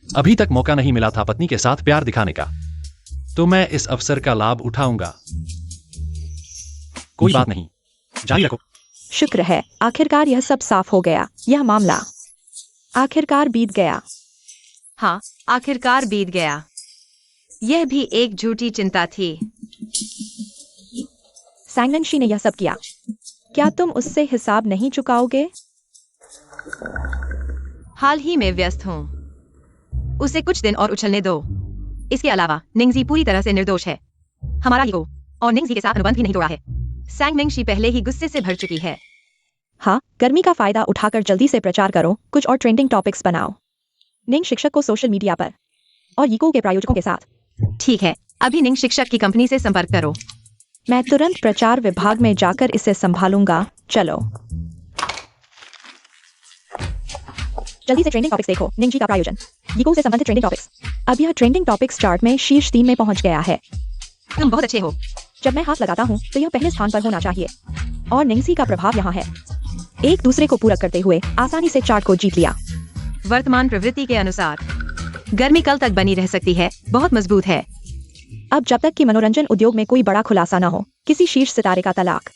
S1: अभी तक मौका नहीं मिला था पत्नी के साथ प्यार दिखाने का, तो मैं इस अवसर का लाभ उठाऊंगा। कोई बात नहीं, जारी रखो।
S4: शुक्र है, आखिरकार यह सब साफ हो गया। यह मामला आखिरकार बीत गया।
S2: हाँ, आखिरकार बीत गया। यह भी एक झूठी चिंता थी।
S4: सैंगनशी ने यह सब किया। क्या तुम उससे हिसाब नहीं चुकाओगे?
S2: हाल ही में व्यस्त हूँ। उसे कुछ दिन और उछलने दो। इसके अलावा निंगजी पूरी तरह से निर्दोष है। हमारा ईगो और निंगजी के साथ अनुबंध भी नहीं तोड़ा है। सैंगमिंगशी पहले ही गुस्से से भर चुकी है।
S4: हाँ, गर्मी का फायदा उठाकर जल्दी से प्रचार करो, कुछ और ट्रेंडिंग टॉपिक्स बनाओ। निंग शिक्षक को सोशल मीडिया पर और यीको के प्रायोजकों के साथ।
S2: ठीक है, अभी निंग शिक्षक की कंपनी से संपर्क करो।
S4: मैं तुरंत प्रचार विभाग में जाकर इसे संभालूंगा। चलो जल्दी से ट्रेंडिंग टॉपिक्स देखो। निंगजी का प्रायोजन, यीको से संबंधित ट्रेंडिंग टॉपिक्स। अब यह ट्रेंडिंग टॉपिक्स चार्ट में शीर्ष 3 में पहुंच गया है।
S2: तुम बहुत अच्छे हो।
S4: जब मैं हाथ लगाता हूँ तो यह पहले स्थान पर होना चाहिए। और निंगजी का प्रभाव यहाँ है। एक दूसरे को पूरक करते हुए आसानी से चार्ट को जीत लिया।
S2: वर्तमान प्रवृत्ति के अनुसार गर्मी कल तक बनी रह सकती है, बहुत मजबूत है।
S4: अब जब तक कि मनोरंजन उद्योग में कोई बड़ा खुलासा न हो, किसी शीर्ष सितारे का तलाक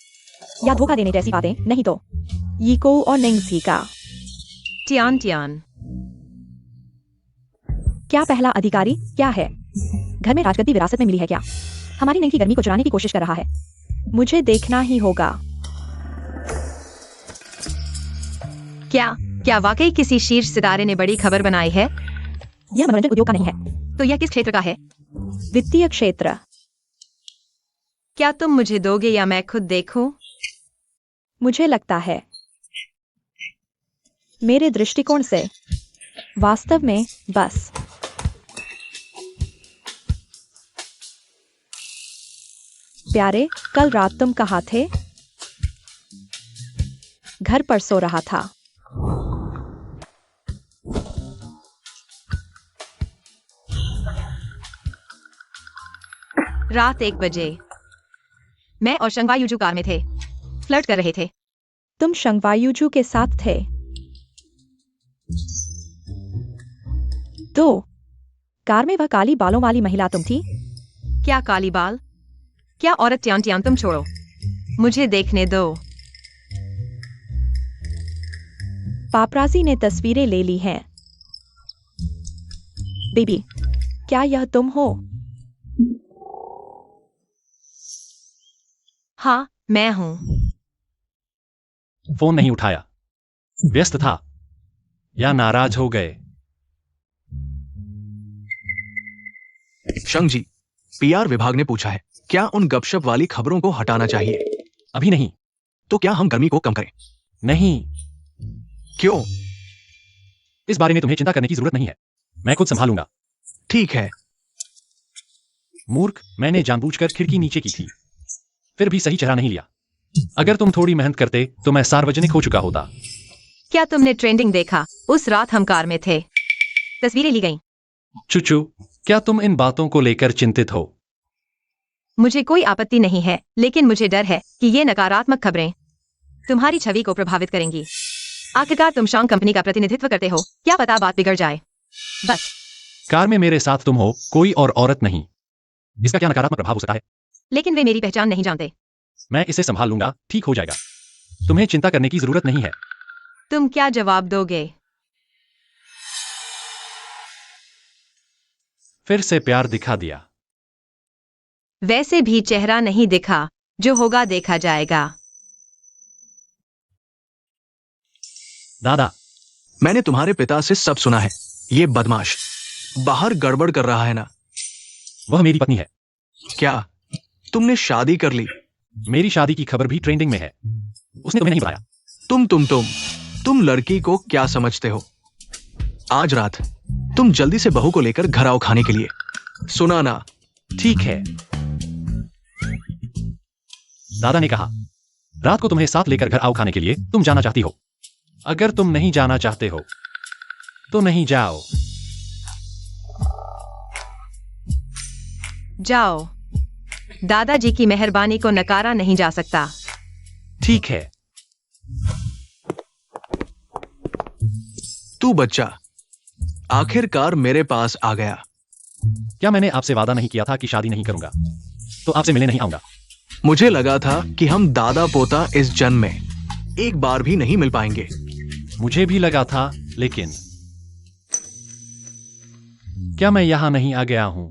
S4: या धोखा देने जैसी बातें नहीं, तो यीको और निंगजी का
S2: टियान टियान।
S4: क्या पहला अधिकारी क्या है? घर में राजगद्दी विरासत में मिली है क्या? हमारी निंग की गर्मी को चुराने की कोशिश कर रहा है। मुझे देखना ही होगा।
S2: क्या वाकई किसी शीर्ष सितारे ने बड़ी खबर बनाई है?
S4: यह मनोरंजन उद्योग का नहीं है।
S2: तो यह किस क्षेत्र का है?
S4: वित्तीय क्षेत्र।
S2: क्या तुम मुझे दोगे या मैं खुद देखूं?
S4: मुझे लगता है मेरे दृष्टिकोण से वास्तव में बस प्यारे, कल रात तुम कहाँ थे? घर पर सो रहा था।
S2: रात 1 बजे मैं और शंगवायुजू कार में थे, फ्लर्ट कर रहे थे।
S4: तुम शंगवायुजू के साथ थे? तो कार में वह काली बालों वाली महिला तुम थी?
S2: क्या काली बाल? क्या औरत? टियान टियान, तुम छोड़ो, मुझे देखने दो।
S4: पापराजी ने तस्वीरें ले ली हैं। बेबी, क्या यह तुम हो?
S2: हाँ, मैं हूँ।
S1: फोन नहीं उठाया, व्यस्त था या नाराज हो गए?
S3: शंग जी, पीआर विभाग ने पूछा है, क्या उन गपशप वाली खबरों को हटाना चाहिए?
S1: अभी नहीं।
S3: तो क्या हम गर्मी को कम करें?
S1: नहीं,
S3: क्यों?
S1: इस बारे में तुम्हें चिंता करने की जरूरत नहीं है, मैं खुद संभालूंगा।
S3: ठीक है।
S1: मूर्ख, मैंने जानबूझकर खिड़की नीचे की थी, फिर भी सही चेहरा नहीं लिया। अगर तुम थोड़ी मेहनत करते तो मैं सार्वजनिक हो चुका होता।
S2: क्या तुमने ट्रेंडिंग देखा? उस रात हम कार में थे, तस्वीरें ली गईं।
S1: चुचू, क्या तुम इन बातों को लेकर चिंतित हो?
S2: मुझे कोई आपत्ति नहीं है, लेकिन मुझे डर है कि ये नकारात्मक खबरें तुम्हारी छवि को प्रभावित करेंगी। आखिरकार तुम शांग कंपनी का प्रतिनिधित्व करते हो, क्या पता बात बिगड़ जाए। बस
S1: कार में मेरे साथ तुम हो, कोई और औरत नहीं। इसका क्या नकारात्मक प्रभाव हो सकता है?
S2: लेकिन वे मेरी पहचान नहीं जानते।
S1: मैं इसे संभाल लूंगा, ठीक हो जाएगा। तुम्हें चिंता करने की जरूरत नहीं है।
S2: तुम क्या जवाब दोगे?
S1: फिर से प्यार दिखा दिया।
S2: वैसे भी चेहरा नहीं दिखा, जो होगा देखा जाएगा।
S1: दादा,
S3: मैंने तुम्हारे पिता से सब सुना है। ये बदमाश बाहर गड़बड़ कर रहा है ना?
S1: वह मेरी पत्नी है।
S3: क्या तुमने शादी कर ली?
S1: मेरी शादी की खबर भी ट्रेंडिंग में है। उसने तुम्हें नहीं बताया?
S3: तुम लड़की को क्या समझते हो? आज रात तुम जल्दी से बहू को लेकर घर आओ खाने के लिए। सुना ना?
S1: ठीक है। दादा ने कहा रात को तुम्हें साथ लेकर घर आओ खाने के लिए। तुम जाना चाहती हो? अगर तुम नहीं जाना चाहते हो तो नहीं जाओ।
S2: जाओ। दादाजी की मेहरबानी को नकारा नहीं जा सकता।
S1: ठीक है।
S3: तू बच्चा आखिरकार मेरे पास आ गया।
S1: क्या मैंने आपसे वादा नहीं किया था कि शादी नहीं करूंगा? तो आपसे मिलने नहीं आऊंगा।
S3: मुझे लगा था कि हम दादा पोता इस जन्म में एक बार भी नहीं मिल पाएंगे।
S1: मुझे भी लगा था, लेकिन क्या मैं यहां नहीं आ गया हूं?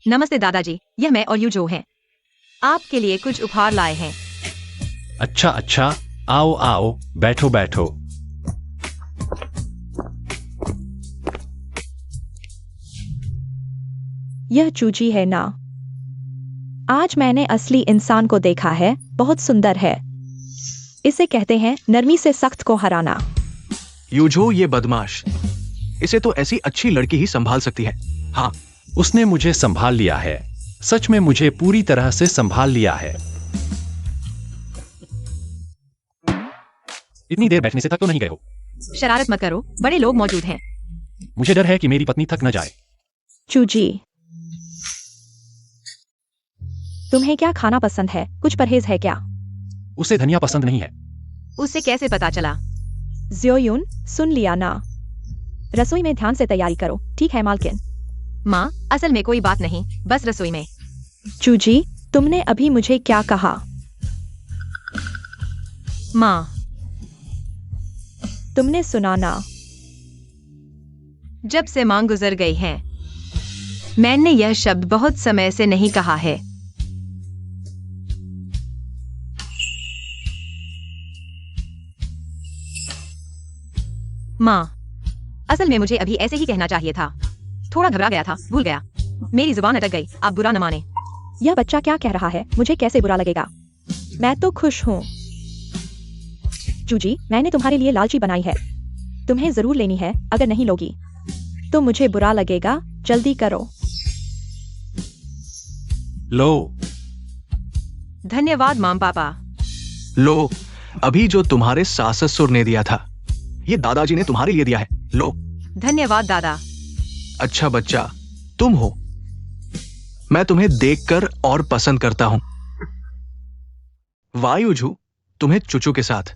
S2: नमस्ते दादाजी, यह मैं और यूजो हैं। आपके लिए कुछ उपहार लाए हैं।
S1: अच्छा अच्छा, आओ आओ, बैठो बैठो।
S4: यह चूची है ना? आज मैंने असली इंसान को देखा है, बहुत सुंदर है। इसे कहते हैं नरमी से सख्त को हराना।
S3: यूजो ये बदमाश, इसे तो ऐसी अच्छी लड़की ही संभाल सकती है। हाँ,
S1: उसने मुझे संभाल लिया है। सच में मुझे पूरी तरह से संभाल लिया है। इतनी देर बैठने से थक तो नहीं गए हो?
S2: शरारत मत करो, बड़े लोग मौजूद हैं।
S1: मुझे डर है कि मेरी पत्नी थक न जाए।
S4: चूजी, तुम्हें क्या खाना पसंद है? कुछ परहेज है क्या?
S1: उसे धनिया पसंद नहीं है।
S2: उसे कैसे पता चला?
S4: ज़्योयुन, सुन लिया ना? रसोई में ध्यान से तैयारी करो, ठीक है मालकिन?
S2: माँ, असल में कोई बात नहीं, बस रसोई में।
S4: चूजी, तुमने अभी मुझे क्या कहा?
S2: माँ,
S4: तुमने सुना ना?
S2: जब से माँ गुजर गई है, मैंने यह शब्द बहुत समय से नहीं कहा है। माँ, असल में मुझे अभी ऐसे ही कहना चाहिए था। थोड़ा घबरा गया था, भूल गया। मेरी जुबान अटक गई, आप बुरा न माने।
S4: यह बच्चा क्या कह रहा है? मुझे कैसे बुरा लगेगा? मैं तो खुश हूँ। चूजी, मैंने तुम्हारे लिए लालची बनाई है। तुम्हें जरूर लेनी है, अगर नहीं लोगी तो मुझे बुरा लगेगा। जल्दी करो।
S1: लो।
S2: धन्यवाद माम पापा।
S3: लो, अभी जो तुम्हारे सास ससुर ने दिया था, ये दादाजी ने तुम्हारे लिए दिया है। लो।
S2: धन्यवाद दादा।
S3: अच्छा बच्चा तुम हो। मैं तुम्हें देखकर और पसंद करता हूं। वायुजू, तुम्हें चुचू के साथ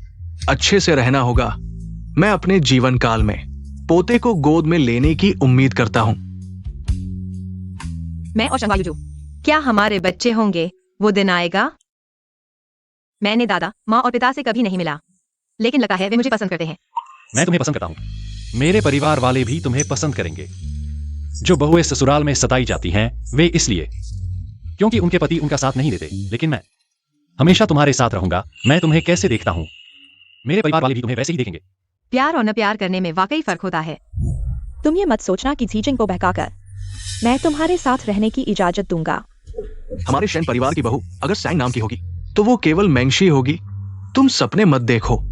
S3: अच्छे से रहना होगा। मैं अपने जीवन काल में पोते को गोद में लेने की उम्मीद करता हूं।
S2: मैं और शंगायुजू, क्या हमारे बच्चे होंगे? वो दिन आएगा। मैंने दादा, माँ और पिता से कभी नहीं मिला, लेकिन लगता है वे मुझे पसंद करते हैं।
S1: मैं तुम्हें पसंद करता हूं। मेरे परिवार वाले भी तुम्हें पसंद करेंगे। जो बहुएं ससुराल में सताई जाती हैं, वे इसलिए क्योंकि उनके पति उनका साथ नहीं देते। लेकिन मैं हमेशा तुम्हारे साथ रहूंगा। मैं तुम्हें कैसे देखता हूं, मेरे परिवार वाले भी तुम्हें वैसे ही देखेंगे।
S2: प्यार और न प्यार करने में वाकई फर्क होता है।
S4: तुम ये मत सोचना कि जीजिंग को बहकाकर मैं तुम्हारे साथ रहने की इजाजत दूंगा।
S3: हमारे शैन परिवार की बहू अगर सैंग नाम की होगी तो वो केवल मैंगशी होगी। तुम सपने मत देखो।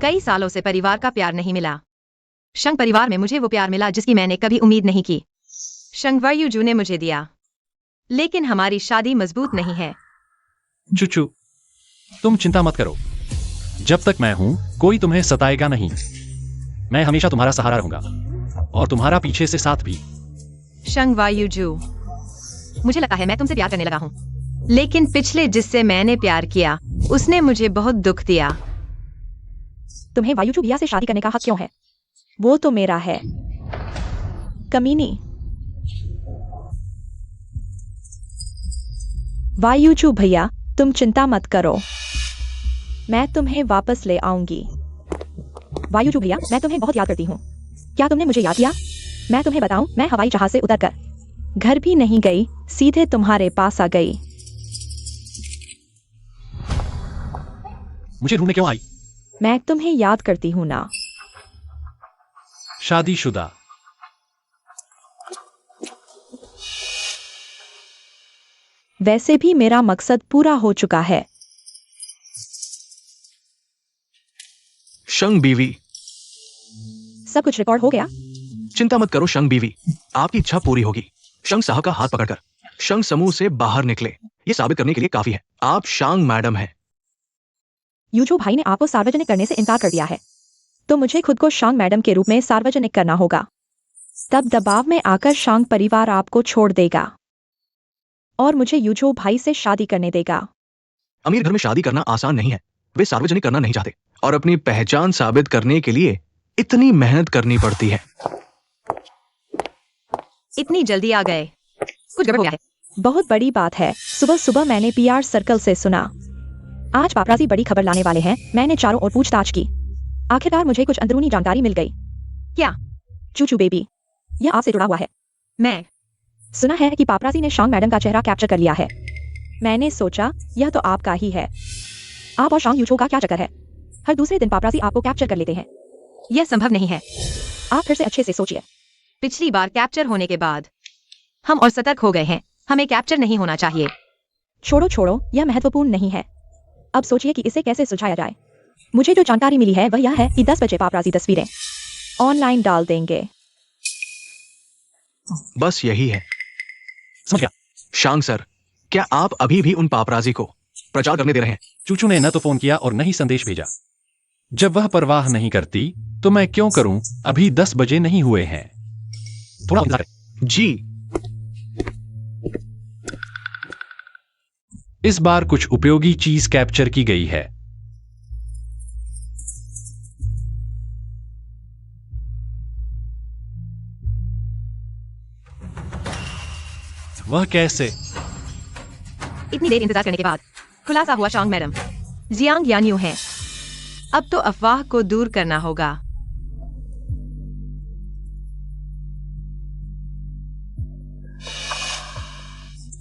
S2: कई सालों से परिवार का प्यार नहीं मिला। शंग परिवार में मुझे वो प्यार मिला जिसकी मैंने कभी उम्मीद नहीं की। शंगवायुजू ने मुझे दिया, लेकिन हमारी शादी मजबूत नहीं है।
S1: चुचू, तुम चिंता मत करो। जब तक मैं हूं, कोई तुम्हें सताएगा नहीं। मैं हमेशा तुम्हारा सहारा रहूंगा और तुम्हारा पीछे से साथ भी।
S2: शंग वायुजू, मुझे लगता है मैं तुमसे प्यार करने लगा हूँ, लेकिन पिछले जिससे मैंने प्यार किया उसने मुझे बहुत दुख दिया।
S4: तुम्हें वायुचू भैया से शादी करने का हक क्यों है? वो तो मेरा है। कमीनी। वायुचू भैया, तुम चिंता मत करो, मैं तुम्हें वापस ले आऊंगी। वायुचू भैया, मैं तुम्हें बहुत याद करती हूँ। क्या तुमने मुझे याद किया? मैं तुम्हें बताऊं, मैं हवाई जहाज से उतरकर घर भी नहीं गई, सीधे तुम्हारे पास आ गई।
S1: मुझे ढूंढने क्यों आई?
S4: मैं तुम्हें याद करती हूँ ना।
S1: शादीशुदा।
S4: वैसे भी मेरा मकसद पूरा हो चुका है।
S3: शंग बीवी।
S4: सब कुछ रिकॉर्ड हो गया?
S3: चिंता मत करो शंग बीवी, आपकी इच्छा पूरी होगी। शंग साहब का हाथ पकड़कर शंग समूह से बाहर निकले, ये साबित करने के लिए काफी है आप शांग मैडम हैं।
S4: यूजो भाई ने आपको सार्वजनिक करने से इनकार कर दिया है, तो मुझे खुद को शांग मैडम के रूप में सार्वजनिक करना होगा। तब दबाव में आकर शांग परिवार आपको छोड़ देगा और मुझे यूजो भाई से शादी करने देगा।
S3: अमीर घर में शादी करना आसान नहीं है, वे सार्वजनिक करना नहीं चाहते और अपनी पहचान साबित करने के लिए इतनी मेहनत करनी पड़ती है।
S2: इतनी जल्दी आ गए, कुछ गड़बड़ हो गया है।
S4: बहुत बड़ी बात है, सुबह सुबह मैंने पीआर सर्कल से सुना आज पापराजी बड़ी खबर लाने वाले हैं। मैंने चारों ओर पूछताछ की, आखिरकार मुझे कुछ अंदरूनी जानकारी मिल गई।
S2: क्या?
S4: चूचू बेबी, यह आपसे जुड़ा हुआ है।
S2: मैं
S4: सुना है कि पापराजी ने शांग मैडम का चेहरा कैप्चर कर लिया है। मैंने सोचा यह तो आपका ही है। आप और शांग यूचो का क्या चक्कर है? हर दूसरे दिन पापराजी आपको कैप्चर कर लेते हैं।
S2: यह संभव नहीं है।
S4: आप फिर से अच्छे से सोचिए।
S2: पिछली बार कैप्चर होने के बाद हम और सतर्क हो गए हैं, हमें कैप्चर नहीं होना चाहिए।
S4: छोड़ो छोड़ो, यह महत्वपूर्ण नहीं है। अब सोचिए कि इसे कैसे सुलझाया जाए। मुझे जो जानकारी मिली है वह यह है कि 10 बजे पापराजी तस्वीरें ऑनलाइन डाल देंगे।
S3: बस यही है।
S1: समझ गया।
S3: शांग सर, क्या आप अभी भी उन पापराजी को प्रचार करने दे रहे हैं?
S1: चूचू ने न तो फोन किया और न ही संदेश भेजा। जब वह परवाह नहीं करती तो मैं क्यों करूं? अभी 10 बजे नहीं हुए हैं, थोड़ा इंतजार करें।
S3: जी।
S1: इस बार कुछ उपयोगी चीज कैप्चर की गई है। वह कैसे?
S2: इतनी देर इंतजार करने के बाद खुलासा हुआ शांग मैडम जियांग यान्यू हैं। अब तो अफवाह को दूर करना होगा।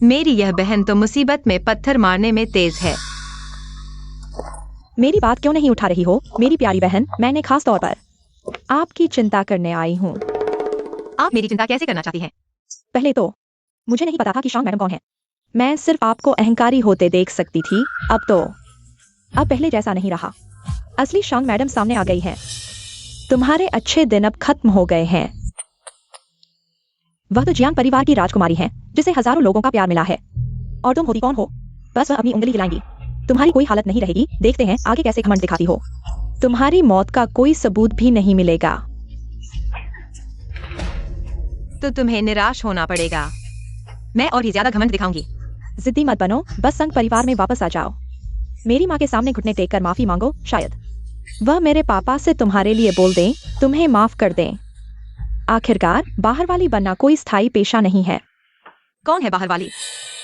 S2: मेरी यह बहन तो मुसीबत में पत्थर मारने में तेज है।
S4: मेरी बात क्यों नहीं उठा रही हो मेरी प्यारी बहन? मैंने खास तौर पर आपकी चिंता करने आई हूँ।
S2: आप मेरी चिंता कैसे करना चाहती हैं?
S4: पहले तो मुझे नहीं पता था कि शांग मैडम कौन है। मैं सिर्फ आपको अहंकारी होते देख सकती थी। अब पहले जैसा नहीं रहा। असली शांग मैडम सामने आ गई है। तुम्हारे अच्छे दिन अब खत्म हो गए हैं। वह तो जियांग परिवार की राजकुमारी है जिसे हजारों लोगों का प्यार मिला है। और तुम होती कौन हो? बस वह अपनी उंगली हिलाएंगी, तुम्हारी कोई हालत नहीं रहेगी। देखते हैं आगे कैसे घमंड दिखाती हो। तुम्हारी मौत का कोई सबूत भी नहीं मिलेगा।
S2: तो तुम्हें निराश होना पड़ेगा। मैं और ही ज्यादा घमंड दिखाऊंगी।
S4: जिद्दी मत बनो, बस संग परिवार में वापस आ जाओ। मेरी माँ के सामने घुटने टेक कर माफी मांगो, शायद वह मेरे पापा से तुम्हारे लिए बोल दें, तुम्हें माफ कर दें। आखिरकार बाहर वाली बनना कोई स्थायी पेशा नहीं है।
S2: कौन है बाहर वाली?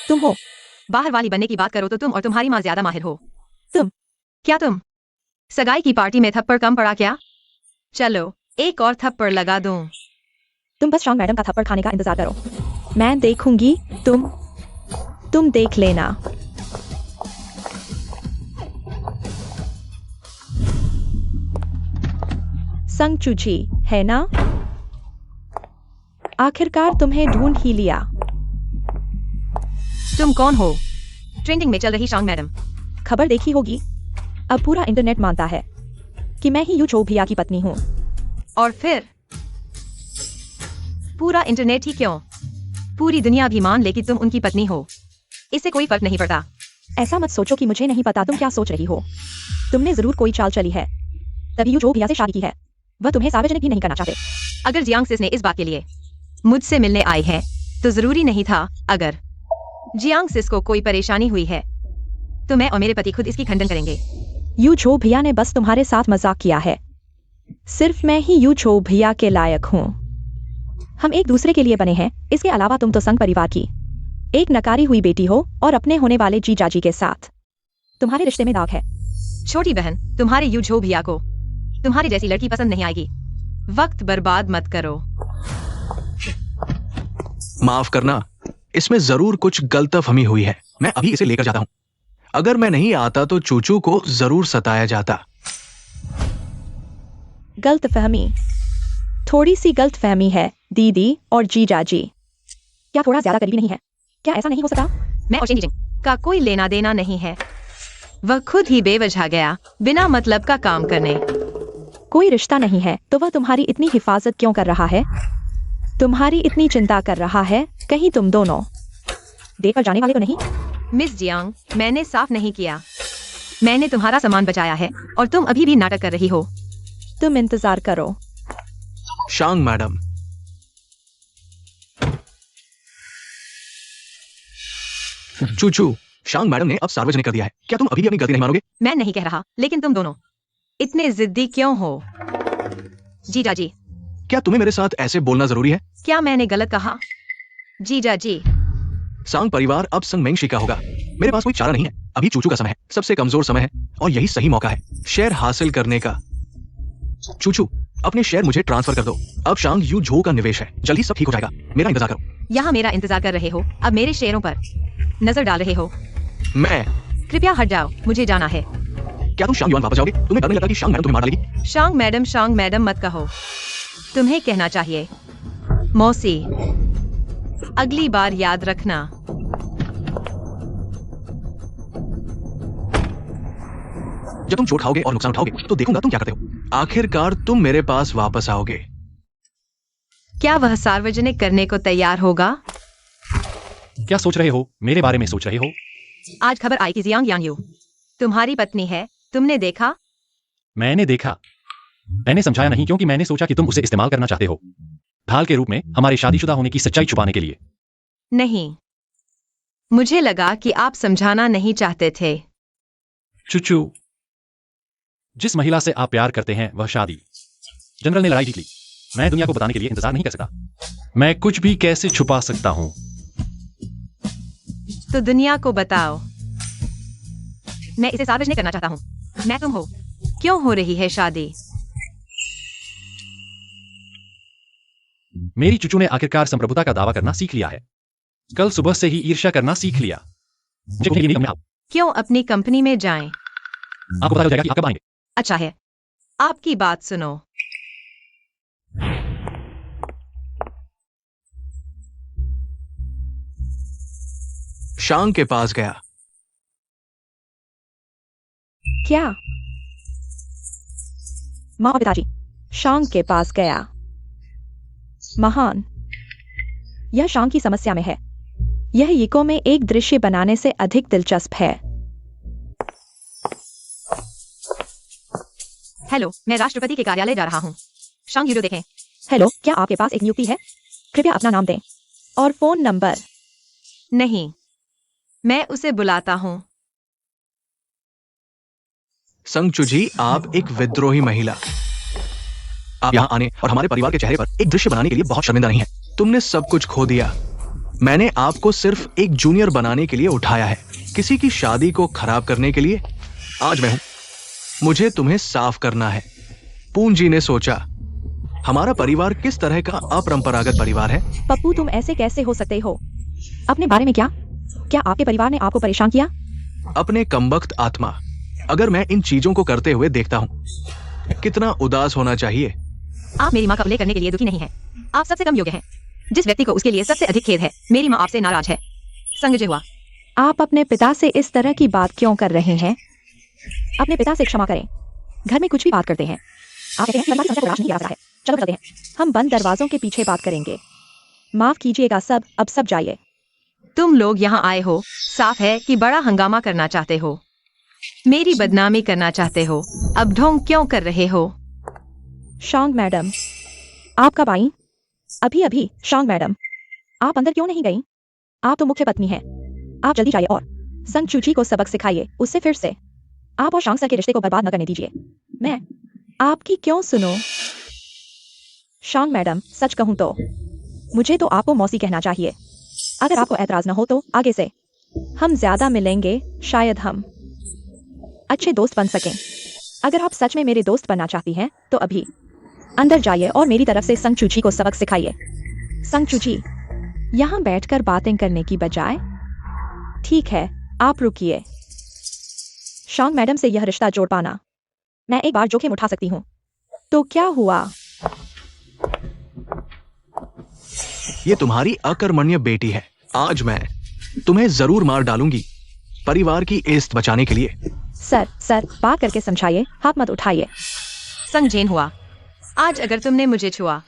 S4: तुम हो।
S2: बाहर वाली बनने की बात करो तो तुम और तुम्हारी माँ ज्यादा माहिर हो।
S4: तुम
S2: तुम सगाई की पार्टी में थप्पड़ कम पड़ा क्या? चलो एक और थप्पड़ लगा दूं।
S4: तुम बस शांग मैडम का थप्पड़ खाने का इंतजार करो, मैं देखूंगी। तुम देख लेना। संग चूची है ना? आखिरकार तुम्हें ढूंढ ही लिया।
S2: तुम कौन हो? ट्रेंडिंग में चल रही शांग मैडम।
S4: खबर देखी होगी, अब पूरा इंटरनेट मानता है कि मैं ही यूचो भैया की पत्नी हूँ।
S2: और फिर पूरा इंटरनेट ही क्यों, पूरी दुनिया भी मान ले कि तुम उनकी पत्नी हो। इससे कोई फर्क नहीं पड़ता।
S4: ऐसा मत सोचो कि मुझे नहीं पता तुम क्या सोच रही हो। तुमने जरूर कोई चाल चली है, तभी यूचो भैया से शादी की है। वह तुम्हें सार्वजनिक भी नहीं करना चाहते।
S2: अगर जियांग सिस ने इस बात के लिए मुझसे मिलने आई है तो जरूरी नहीं था। अगर जियांग सिस को कोई परेशानी हुई है तो मैं और मेरे पति खुद इसकी खंडन करेंगे।
S4: यू छो भैया ने बस तुम्हारे साथ मजाक किया है। सिर्फ मैं ही यू छो भैया के लायक हूँ। हम एक दूसरे के लिए बने हैं। इसके अलावा तुम तो संघ परिवार की एक नकारी हुई बेटी हो और अपने होने वाले जीजाजी के साथ तुम्हारे रिश्ते में दाग है।
S2: छोटी बहन, तुम्हारे यू झो भैया को तुम्हारी जैसी लड़की पसंद नहीं आएगी। वक्त बर्बाद मत करो।
S3: माफ करना, इसमें जरूर कुछ गलतफहमी हुई है। मैं अभी इसे लेकर जाता हूं। अगर मैं नहीं आता तो चूचू को जरूर सताया जाता।
S4: गलतफहमी, थोड़ी सी गलतफहमी है दीदी और जीजाजी। क्या थोड़ा ज्यादा करीबी नहीं है? क्या ऐसा नहीं हो सकता?
S2: मैं और शेंजिंग का कोई लेना देना नहीं है। वह खुद ही बेवजह गया बिना मतलब का काम करने।
S4: कोई रिश्ता नहीं है तो वह तुम्हारी इतनी हिफाजत क्यों कर रहा है? तुम्हारी इतनी चिंता कर रहा है? कहीं तुम दोनों डेट पर जाने वाले तो नहीं?
S2: मिस जियांग, मैंने साफ नहीं किया। मैंने तुम्हारा सामान बचाया है और तुम अभी भी नाटक कर रही हो।
S4: तुम इंतजार करो।
S3: शांग मैडम, चूचू, शांग मैडम ने अब सार्वजनिक कर दिया है। क्या तुम अभी भी अपनी गलती नहीं मानोगे?
S2: मैं नहीं कह रहा, लेकिन तुम दोनों इतने जिद्दी क्यों हो? जीजाजी,
S3: क्या तुम्हें मेरे साथ ऐसे बोलना जरूरी है?
S2: क्या मैंने गलत कहा? जीजाजी,
S3: सांग परिवार अब संगमेंगशी का होगा। मेरे पास कोई चारा नहीं है। अभी चूचू का समय है, सबसे कमजोर समय है और यही सही मौका है शेयर हासिल करने का। चूचू, अपने शेयर मुझे ट्रांसफर कर दो। अब शांग यू झो का निवेश है। जल्दी सब ठीक हो जाएगा। मेरा इंतजार करो।
S2: यहाँ मेरा इंतजार कर रहे हो, अब मेरे शेयरों पर नजर डाल रहे हो।
S3: मैं
S2: कृपया हट जाओ, मुझे जाना है।
S3: क्या तुम शांग युआन वापस जाओगे? तुम्हें डर नहीं लगता कि शांग मैडम तुम्हें मार डालेगी?
S2: शांग मैडम मत कहो। तुम्हें कहना चाहिए मौसी। अगली बार याद रखना।
S3: जब तुम चोट खाओगे और नुकसान उठाओगे तो देखूंगा तुम क्या करते हो। आखिरकार तुम मेरे पास वापस आओगे।
S2: क्या वह सार्वजनिक करने को तैयार होगा?
S1: क्या सोच रहे हो? मेरे बारे में सोच रहे हो?
S2: आज खबर आई कि जियांग यांग यू तुम्हारी पत्नी है। तुमने देखा?
S1: मैंने देखा। मैंने समझाया नहीं क्योंकि मैंने सोचा कि तुम उसे इस्तेमाल करना चाहते हो, ढाल के रूप में हमारे शादीशुदा होने की सच्चाई छुपाने के लिए।
S2: नहीं, मुझे लगा कि आप समझाना नहीं चाहते थे।
S1: चुचू, जिस महिला से आप प्यार करते हैं वह शादी। जनरल ने लड़ाई जीत ली। मैं दुनिया को बताने के लिए इंतजार नहीं कर सकता। मैं कुछ भी कैसे छुपा सकता हूं?
S2: तो दुनिया को बताओ। मैं इसे सार्वजनिक करना चाहता हूँ। मैं तुम हो। क्यों हो रही है शादी?
S1: मेरी चुचू ने आखिरकार संप्रभुता का दावा करना सीख लिया है। कल सुबह से ही ईर्ष्या करना सीख लिया। मुझे ये नहीं करना।
S2: क्यों अपनी कंपनी में जाएं?
S1: आपको पता हो जाएगा कि आप कब आएंगे।
S2: अच्छा है, आपकी बात सुनो।
S3: शांग के पास गया।
S4: क्या? माँ और पिताजी शांग के पास गया। महान। यह शांग की समस्या में है। यह यिको में एक दृश्य बनाने से अधिक दिलचस्प है।
S2: हेलो, मैं राष्ट्रपति के कार्यालय जा रहा हूँ। शांग वीडियो देखें।
S4: हेलो, क्या आपके पास एक नियुक्ति है? कृपया अपना नाम दें और फोन नंबर।
S2: नहीं, मैं उसे बुलाता हूँ।
S3: संगचू जी, आप एक विद्रोही महिला। आप यहाँ आने और हमारे परिवार के चेहरे पर एक दृश्य बनाने के लिए बहुत शर्मिंदा नहीं है। तुमने सब कुछ खो दिया। मैंने आपको सिर्फ एक जूनियर बनाने के लिए उठाया है, किसी की शादी को खराब करने के लिए। आज मैं हूं। मुझे तुम्हें साफ करना है। पूंजी ने सोचा, हमारा परिवार किस तरह का अपरंपरागत परिवार है।
S4: पप्पू, तुम ऐसे कैसे हो सकते हो? अपने बारे में क्या? क्या आपके परिवार ने आपको परेशान किया?
S3: अपने कमबख्त आत्मा, अगर मैं इन चीजों को करते हुए देखता हूं, कितना उदास होना चाहिए।
S2: आप मेरी माँ का उल्लेख करने के लिए दुखी नहीं हैं। आप सबसे कम योग्य हैं। जिस व्यक्ति को उसके लिए सबसे अधिक खेद है, मेरी माँ आपसे नाराज है। संजय हुआ।
S4: आप अपने पिता से इस तरह की बात क्यों कर रहे हैं? अपने पिता से क्षमा करें। घर में कुछ भी बात करते हैं। आप कहते हैं कि समस्या को तलाश नहीं किया जा रहा है। चलो चलते हैं। हम बंद दरवाजों के पीछे बात करेंगे। माफ कीजिएगा सब, अब सब जाइए।
S2: तुम लोग यहाँ आए हो, साफ है कि बड़ा हंगामा करना चाहते हो, मेरी बदनामी करना चाहते हो। अब ढोंग क्यों कर रहे हो?
S4: शांग मैडम, आप कब आई? अभी अभी। शांग मैडम, आप अंदर क्यों नहीं गई? आप तो मुख्य पत्नी हैं। आप जल्दी जाइए और संग चूची को सबक सिखाइए, उससे फिर से। आप और शांग सर के रिश्ते को बर्बाद न करने दीजिए। मैं आपकी क्यों सुनो? शांग मैडम, सच कहूं तो मुझे तो आपको मौसी कहना चाहिए। अगर आपको ऐतराज न हो तो आगे से हम ज्यादा मिलेंगे, शायद हम अच्छे दोस्त बन सकें। अगर आप सच में मेरे दोस्त बनना चाहती हैं तो अभी अंदर जाइए और मेरी तरफ से संग चूची को सबक सिखाइए। संग चूची, यहाँ बैठकर बातें करने की बजाय ठीक है, आप रुकिए। शांग मैडम से यह रिश्ता जोड़ पाना, मैं एक बार जोखिम उठा सकती हूँ। तो क्या हुआ?
S3: ये तुम्हारी अकर्मण्य बेटी है। आज मैं तुम्हें जरूर मार डालूंगी, परिवार की इज्जत बचाने के लिए।
S4: सर, बात करके समझाइए, हाथ मत उठाइए।
S2: संगजेन हुआ, आज अगर तुमने मुझे छुआ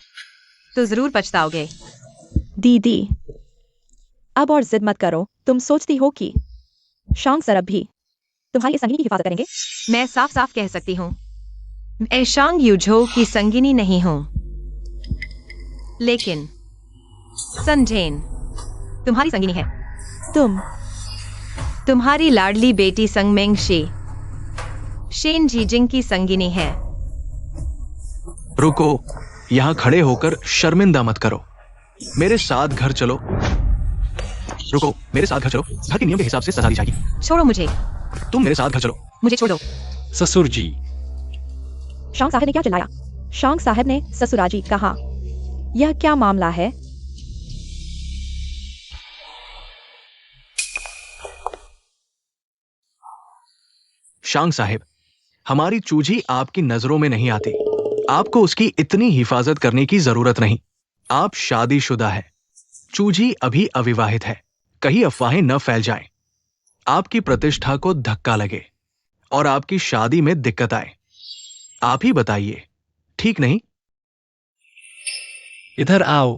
S2: तो जरूर पछताओगे।
S4: दीदी, अब और जिद मत करो। तुम सोचती हो कि शांग सर अब भी तुम्हारी संगिनी की हिफाजत करेंगे?
S2: मैं साफ साफ कह सकती हूँ, मैं शांग यूझो की संगिनी नहीं हूँ, लेकिन संजेन तुम्हारी संगिनी है। तुम्हारी लाडली बेटी संगमेंग शेन जीजिंग की संगिनी है।
S3: रुको, यहाँ खड़े होकर शर्मिंदा मत करो। मेरे साथ घर चलो। रुको, मेरे साथ घर चलो। घर के नियम के हिसाब से सजा दी जाएगी।
S2: छोड़ो मुझे।
S3: तुम मेरे साथ घर चलो।
S2: मुझे छोड़ दो।
S1: ससुर जी,
S4: शांग साहब ने क्या चिल्लाया? शांग साहब ने ससुराजी कहा। यह क्या मामला है?
S3: शांग साहिब, हमारी चूजी आपकी नजरों में नहीं आती। आपको उसकी इतनी हिफाजत करने की जरूरत नहीं। आप शादीशुदा है, चूजी अभी अविवाहित है। कहीं अफवाहें न फैल जाएं, आपकी प्रतिष्ठा को धक्का लगे और आपकी शादी में दिक्कत आए। आप ही बताइए, ठीक नहीं?
S1: इधर आओ।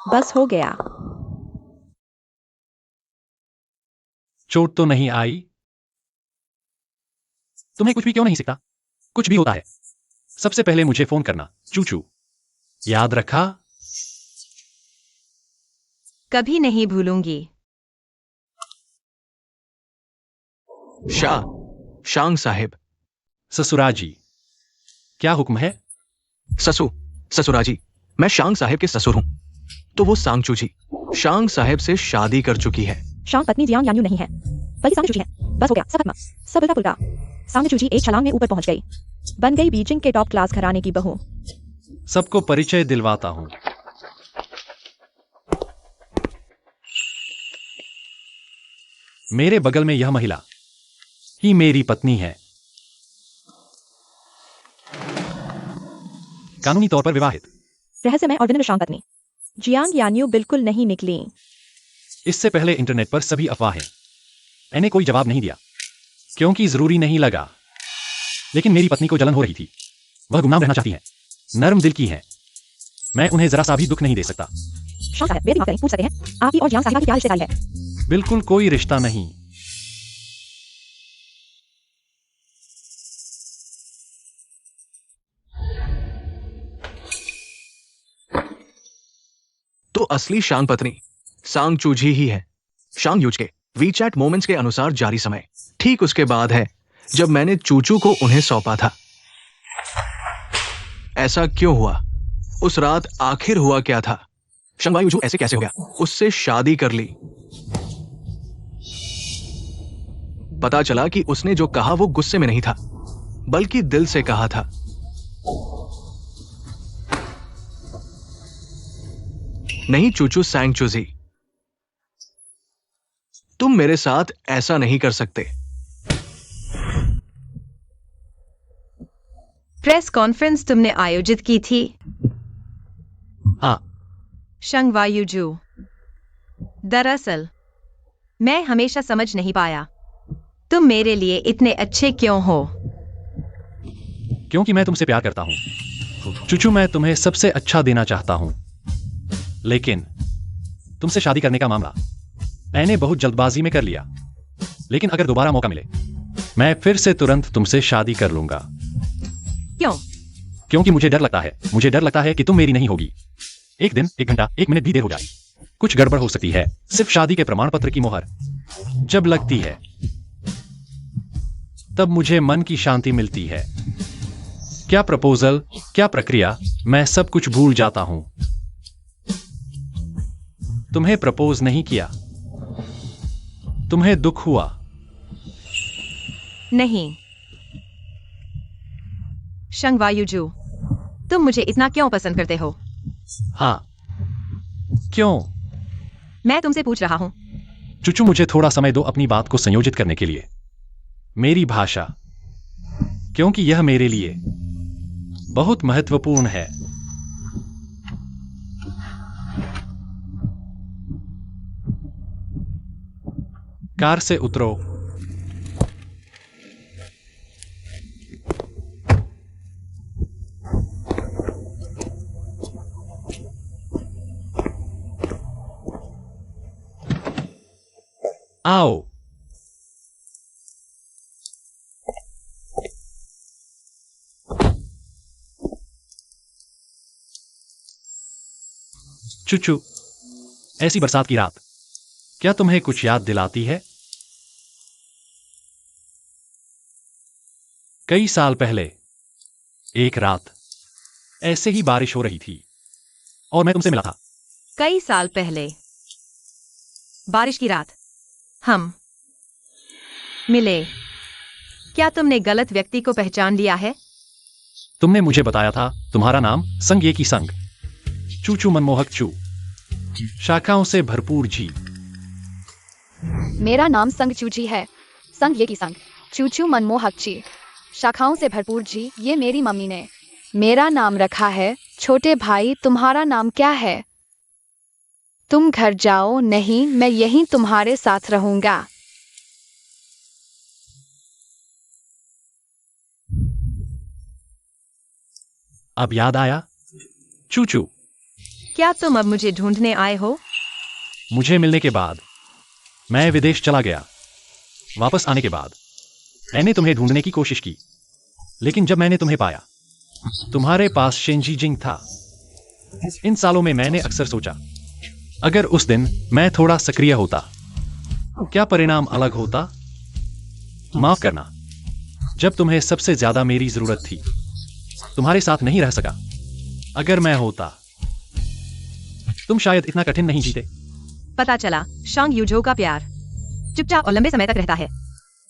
S4: बस हो गया।
S1: चोट तो नहीं आई? तुम्हें कुछ भी क्यों नहीं सीखता? कुछ भी होता है, सबसे पहले मुझे फोन करना। चूचू, याद रखा?
S2: कभी नहीं भूलूंगी।
S3: शांग साहिब।
S1: ससुराजी, क्या हुक्म है?
S3: ससुराजी, मैं शांग साहिब के ससुर हूं, तो वो सांग चूजी शांग साहिब से शादी कर चुकी है।
S4: शांग पत्नी जियांग यान्यू नहीं है, बल्कि सांग चूची है। बस हो गया, सब खत्म, सब उल्टा पुल्टा। सांग चूची एक छलांग में ऊपर पहुंच गई, बन गई बीजिंग के टॉप क्लास घराने की बहू।
S1: सबको परिचय दिलवाता हूं। मेरे बगल में यह महिला ही मेरी पत्नी है, कानूनी तौर पर विवाहित।
S4: रहस्यमय और विनम्र शांग पत्नी जियांग यान्यू बिल्कुल नहीं निकली।
S1: इससे पहले इंटरनेट पर सभी अफवाहें। मैंने कोई जवाब नहीं दिया क्योंकि जरूरी नहीं लगा, लेकिन मेरी पत्नी को जलन हो रही थी। वह गुमनाम रहना चाहती हैं, नर्म दिल की हैं। मैं उन्हें जरा सा भी दुख नहीं दे सकता।
S4: शांग साहब, बेटी माफ करें, पूछ सकते हैं आपकी और जियांग साहिबा की क्या रिश्तेदारी है?
S1: बिल्कुल कोई रिश्ता नहीं।
S3: तो असली शांग पत्नी सांग चूजी ही है। शांग यूज के वीचैट मोमेंट्स के अनुसार जारी समय ठीक उसके बाद है जब मैंने चूचू को उन्हें सौंपा था। ऐसा क्यों हुआ? उस रात आखिर हुआ क्या था? शंगवाई यूजू ऐसे कैसे हो गया? उससे शादी कर ली। पता चला कि उसने जो कहा वो गुस्से में नहीं था, बल्कि दिल से कहा था। नहीं चूचू सांग चूजी, तुम मेरे साथ ऐसा नहीं कर सकते।
S2: प्रेस कॉन्फ्रेंस तुमने आयोजित की थी?
S1: हाँ।
S2: शंग वायुजू, दरअसल मैं हमेशा समझ नहीं पाया तुम मेरे लिए इतने अच्छे क्यों हो।
S1: क्योंकि मैं तुमसे प्यार करता हूं चूचू। मैं तुम्हें सबसे अच्छा देना चाहता हूं, लेकिन तुमसे शादी करने का मामला मैंने बहुत जल्दबाजी में कर लिया। लेकिन अगर दोबारा मौका मिले मैं फिर से तुरंत तुमसे शादी कर लूंगा।
S2: क्यों?
S1: क्योंकि मुझे डर लगता है कि तुम मेरी नहीं होगी। एक दिन, एक घंटा, एक मिनट भी देर हो जाए, कुछ गड़बड़ हो सकती है। सिर्फ शादी के प्रमाण पत्र की मोहर जब लगती है तब मुझे मन की शांति मिलती है। क्या प्रपोजल, क्या प्रक्रिया, मैं सब कुछ भूल जाता हूं। तुम्हें प्रपोज नहीं किया, तुम्हें दुख हुआ?
S2: नहीं। शंगवायुजू, तुम मुझे इतना क्यों पसंद करते हो?
S1: हाँ। क्यों?
S2: मैं तुमसे पूछ रहा हूं।
S1: चुचू, मुझे थोड़ा समय दो अपनी बात को संयोजित करने के लिए। मेरी भाषा, क्योंकि यह मेरे लिए बहुत महत्वपूर्ण है। कार से उतरो। आओ। चुचू, ऐसी बरसात की रात क्या तुम्हें कुछ याद दिलाती है? कई साल पहले एक रात ऐसे ही बारिश हो रही थी और मैं तुमसे मिला था।
S2: कई साल पहले बारिश की रात हम मिले। क्या तुमने गलत व्यक्ति को पहचान लिया है?
S1: तुमने मुझे बताया था तुम्हारा नाम संग ये की संग, चूचू मनमोहक चू, शाखाओं से भरपूर झील।
S5: मेरा नाम संग चूची है। संग ये की संग, चूचू मनमोहक ची, शाखाओं से भरपूर जी। ये मेरी मम्मी ने मेरा नाम रखा है। छोटे भाई, तुम्हारा नाम क्या है? तुम घर जाओ। नहीं, मैं यहीं तुम्हारे साथ रहूंगा।
S1: अब याद आया? चूचू,
S2: क्या तुम अब मुझे ढूंढने आए हो?
S1: मुझे मिलने के बाद मैं विदेश चला गया। वापस आने के बाद मैंने तुम्हें ढूंढने की कोशिश की, लेकिन जब मैंने तुम्हें पाया, तुम्हारे पास शेंजी जिंग था। इन सालों में मैंने अक्सर सोचा, अगर उस दिन मैं थोड़ा सक्रिय होता, क्या परिणाम अलग होता? माफ करना, जब तुम्हें सबसे ज्यादा मेरी जरूरत थी, तुम्हारे साथ नहीं रह सका। अगर मैं होता, तुम शायद इतना कठिन नहीं जीते।
S2: पता चला, शांग यूजो का प्यार चुपचाप और लंबे समय तक रहता है।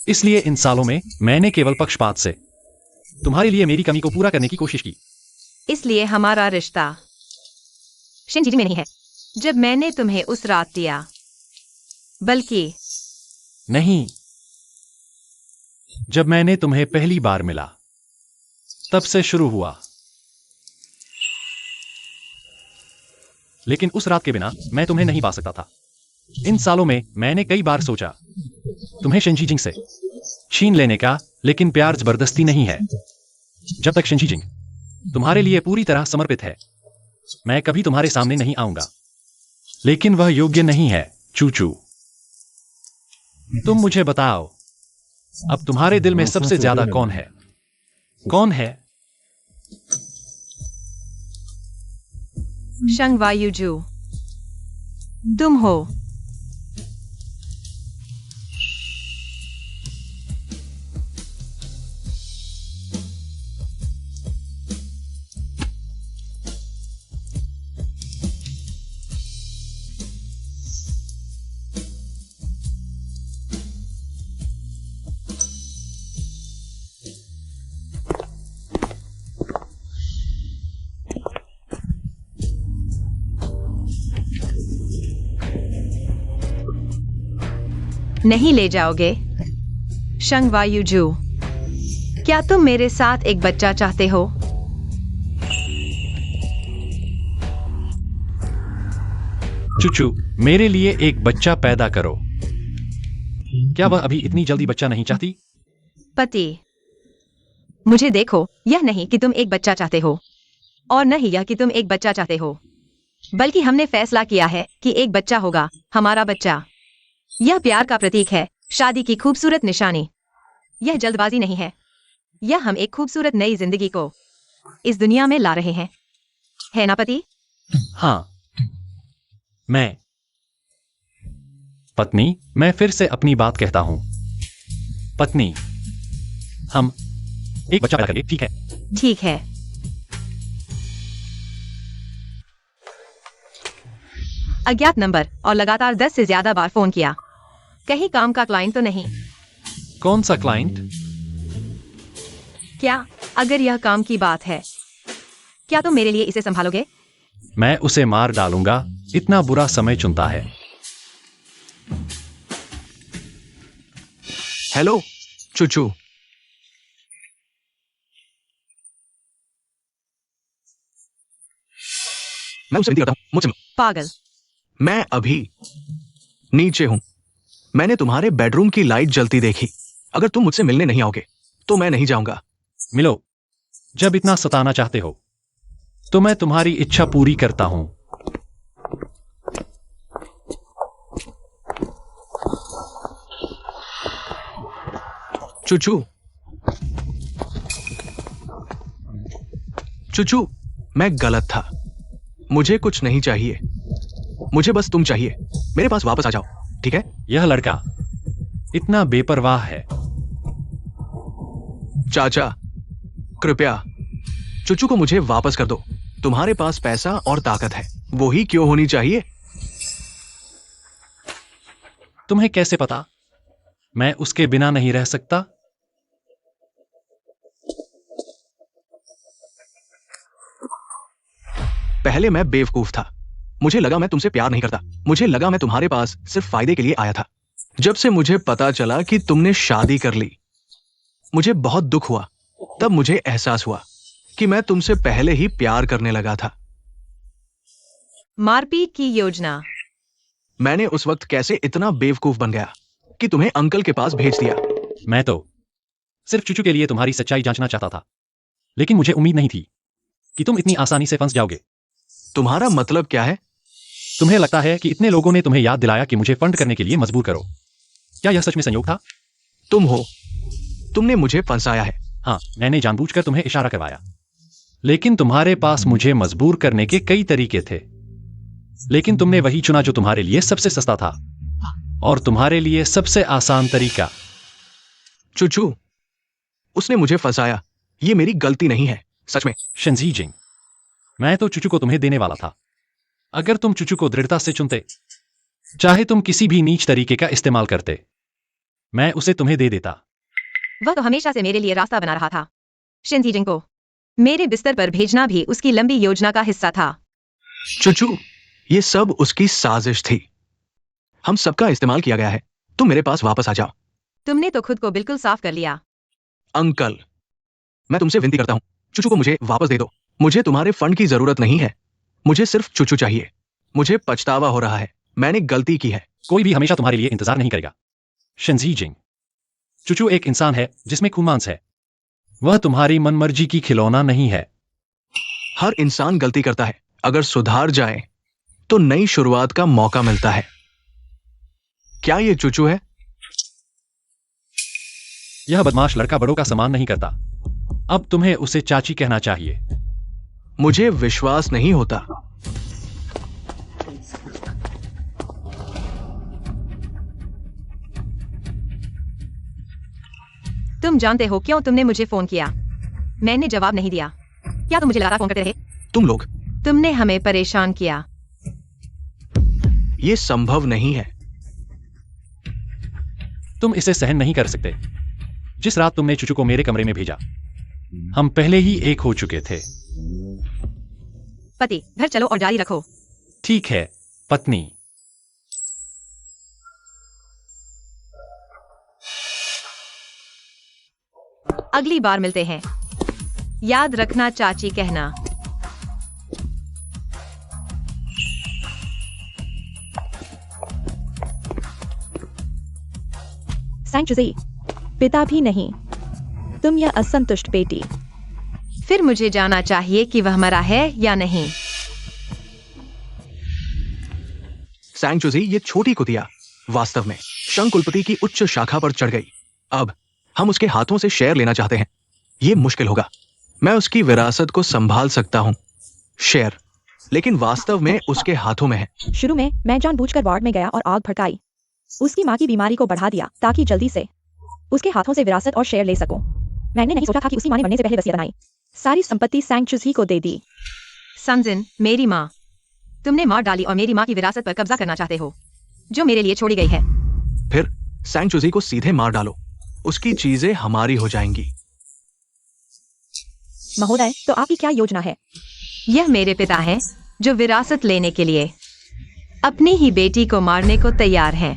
S1: इसलिए इन सालों में मैंने केवल पक्षपात से तुम्हारे लिए मेरी कमी को पूरा करने की कोशिश की।
S2: इसलिए हमारा रिश्ता शिनजी में नहीं है। जब मैंने तुम्हें उस रात दिया, बल्कि
S1: नहीं, जब मैंने तुम्हें पहली बार मिला, तब से शुरू हुआ। लेकिन उस रात के बिना मैं तुम्हें नहीं पा सकता था। इन सालों में मैंने कई बार सोचा तुम्हें शेंजी जिंग से छीन लेने का, लेकिन प्यार जबरदस्ती नहीं है। जब तक शेंजी जिंग तुम्हारे लिए पूरी तरह समर्पित है, मैं कभी तुम्हारे सामने नहीं आऊंगा। लेकिन वह योग्य नहीं है, चूचू। तुम मुझे बताओ, अब तुम्हारे दिल में सबसे ज्यादा कौन है? कौन है?
S2: शंगवायुजू, तुम हो। नहीं ले जाओगे? शंगवायुजू, क्या तुम मेरे साथ एक बच्चा चाहते हो?
S1: चूचू, मेरे लिए एक बच्चा पैदा करो। क्या वह अभी इतनी जल्दी बच्चा नहीं चाहती?
S2: पति, मुझे देखो, यह नहीं कि तुम एक बच्चा चाहते हो, और न ही यह कि तुम एक बच्चा चाहते हो, बल्कि हमने फैसला किया है कि एक बच्चा होगा, हमारा बच्चा। यह प्यार का प्रतीक है, शादी की खूबसूरत निशानी। यह जल्दबाजी नहीं है, यह हम एक खूबसूरत नई जिंदगी को इस दुनिया में ला रहे हैं, है ना पति?
S1: हाँ। मैं पत्नी, मैं फिर से अपनी बात कहता हूं। पत्नी, हम एक बच्चा पैदा करेंगे, ठीक है?
S2: ठीक है। अज्ञात नंबर और लगातार 10 से ज्यादा बार फोन किया। कहीं काम का क्लाइंट तो नहीं?
S1: कौन सा क्लाइंट?
S2: क्या अगर यह काम की बात है, क्या तुम मेरे लिए इसे संभालोगे?
S1: मैं उसे मार डालूंगा, इतना बुरा समय चुनता है।
S3: हेलो चुचू। मैं उसे विनती करता हूं, मुझसे
S2: पागल।
S3: मैं अभी नीचे हूं। मैंने तुम्हारे बेडरूम की लाइट जलती देखी। अगर तुम मुझसे मिलने नहीं आओगे तो मैं नहीं जाऊंगा।
S1: मिलो, जब इतना सताना चाहते हो तो मैं तुम्हारी इच्छा पूरी करता हूं।
S3: चुचू, चुचू, मैं गलत था। मुझे कुछ नहीं चाहिए, मुझे बस तुम चाहिए। मेरे पास वापस आ जाओ, ठीक है?
S1: यह लड़का इतना बेपरवाह है।
S3: चाचा, कृपया चुचू को मुझे वापस कर दो। तुम्हारे पास पैसा और ताकत है, वो ही क्यों होनी चाहिए?
S1: तुम्हें कैसे पता मैं उसके बिना नहीं रह सकता?
S3: पहले मैं बेवकूफ था। मुझे लगा मैं तुमसे प्यार नहीं करता। मुझे लगा मैं तुम्हारे पास सिर्फ फायदे के लिए आया था। जब से मुझे पता चला कि तुमने शादी कर ली, मुझे बहुत दुख हुआ। तब मुझे एहसास हुआ कि मैं तुमसे पहले ही प्यार करने लगा था।
S2: मारपीट की योजना।
S3: मैंने उस वक्त कैसे इतना बेवकूफ बन गया कि तुम्हें अंकल के पास भेज दिया।
S1: मैं तो सिर्फ चुचू के लिए तुम्हारी सच्चाई जांचना चाहता था, लेकिन मुझे उम्मीद नहीं थी कि तुम इतनी आसानी से फंस जाओगे।
S3: तुम्हारा मतलब क्या है?
S1: तुम्हें लगता है कि इतने लोगों ने तुम्हें याद दिलाया कि मुझे फंड करने के लिए मजबूर करो। क्या यह सच में संयोग था?
S3: तुम हो, तुमने मुझे फंसाया है।
S1: हाँ, मैंने जानबूझकर तुम्हें इशारा करवाया, लेकिन तुम्हारे पास मुझे मजबूर करने के कई तरीके थे। लेकिन तुमने वही चुना जो तुम्हारे लिए सबसे सस्ता था और तुम्हारे लिए सबसे आसान तरीका।
S3: चुचू, उसने मुझे फंसाया। ये मेरी गलती नहीं है, सच में।
S1: शंजी जिंग, मैं तो चुचू को तुम्हें देने वाला था। अगर तुम चुचू को दृढ़ता से चुनते, चाहे तुम किसी भी नीच तरीके का इस्तेमाल करते, मैं उसे तुम्हें दे देता।
S2: वह तो हमेशा से मेरे लिए रास्ता बना रहा था। शिनजी जिंग को मेरे बिस्तर पर भेजना भी उसकी लंबी योजना का हिस्सा था।
S3: चुचू, ये सब उसकी साजिश थी। हम सबका इस्तेमाल किया गया है। तुम मेरे पास वापस आ जाओ।
S2: तुमने तो खुद को बिल्कुल साफ कर लिया।
S3: अंकल, मैं तुमसे विनती करता हूं, चुचू को मुझे वापस दे दो। मुझे तुम्हारे फंड की जरूरत नहीं है। मुझे सिर्फ चुचू चाहिए। मुझे पछतावा हो रहा है। मैंने गलती की है।
S1: कोई भी हमेशा तुम्हारे लिए इंतजार नहीं करेगा। शंजी जिंग, चुचू एक इंसान है जिसमें खून मांस है। वह तुम्हारी मनमर्जी की खिलौना नहीं है।
S3: हर इंसान गलती करता है। अगर सुधार जाए तो नई शुरुआत का मौका मिलता है। क्या ये चुचू है?
S1: यह बदमाश लड़का बड़ों का सम्मान नहीं करता। अब तुम्हें उसे चाची कहना चाहिए।
S3: मुझे विश्वास नहीं होता।
S2: तुम जानते हो क्यों तुमने मुझे फोन किया? मैंने जवाब नहीं दिया। क्या तुम मुझे लगातार फोन करते रहे?
S3: तुम लोग,
S2: तुमने हमें परेशान किया।
S3: ये संभव नहीं है।
S1: तुम इसे सहन नहीं कर सकते। जिस रात तुमने चुचू को मेरे कमरे में भेजा, हम पहले ही एक हो चुके थे।
S2: पति, घर चलो और जारी रखो।
S1: ठीक है पत्नी।
S2: अगली बार मिलते हैं। याद रखना चाची कहना।
S4: सैंगचुजी, पिता भी नहीं, तुम यह असंतुष्ट बेटी।
S2: फिर मुझे जाना चाहिए कि वह मरा है या नहीं।
S3: सैंगचुजी, ये छोटी कुतिया वास्तव में शंख कुलपति की उच्च शाखा पर चढ़ गई। अब हम उसके हाथों से शेयर लेना चाहते हैं। ये मुश्किल होगा। मैं उसकी विरासत को संभाल सकता हूँ, शेयर, लेकिन वास्तव में उसके हाथों में है।
S4: शुरू में मैं जानबूझकर वार्ड में गया और आग भड़काई। उसकी माँ की बीमारी को बढ़ा दिया ताकि जल्दी से उसके हाथों से विरासत और शेयर ले सकूं। मैंने नहीं सोचा था कि उसी माँ ने मरने से पहले वसीयत बनाई। सारी संपत्ति सैंग चुजी को दे दी।
S2: संजिन, मेरी माँ, तुमने मार डाली और मेरी माँ की विरासत पर कब्जा करना चाहते हो, जो मेरे लिए छोड़ी गई है।
S3: फिर सैंग चुजी को सीधे मार डालो। उसकी चीजें हमारी हो जाएंगी।
S4: महोदय, तो आपकी क्या योजना है?
S2: यह मेरे पिता हैं, जो विरासत लेने के लिए अपनी ही बेटी को मारने को तैयार हैं।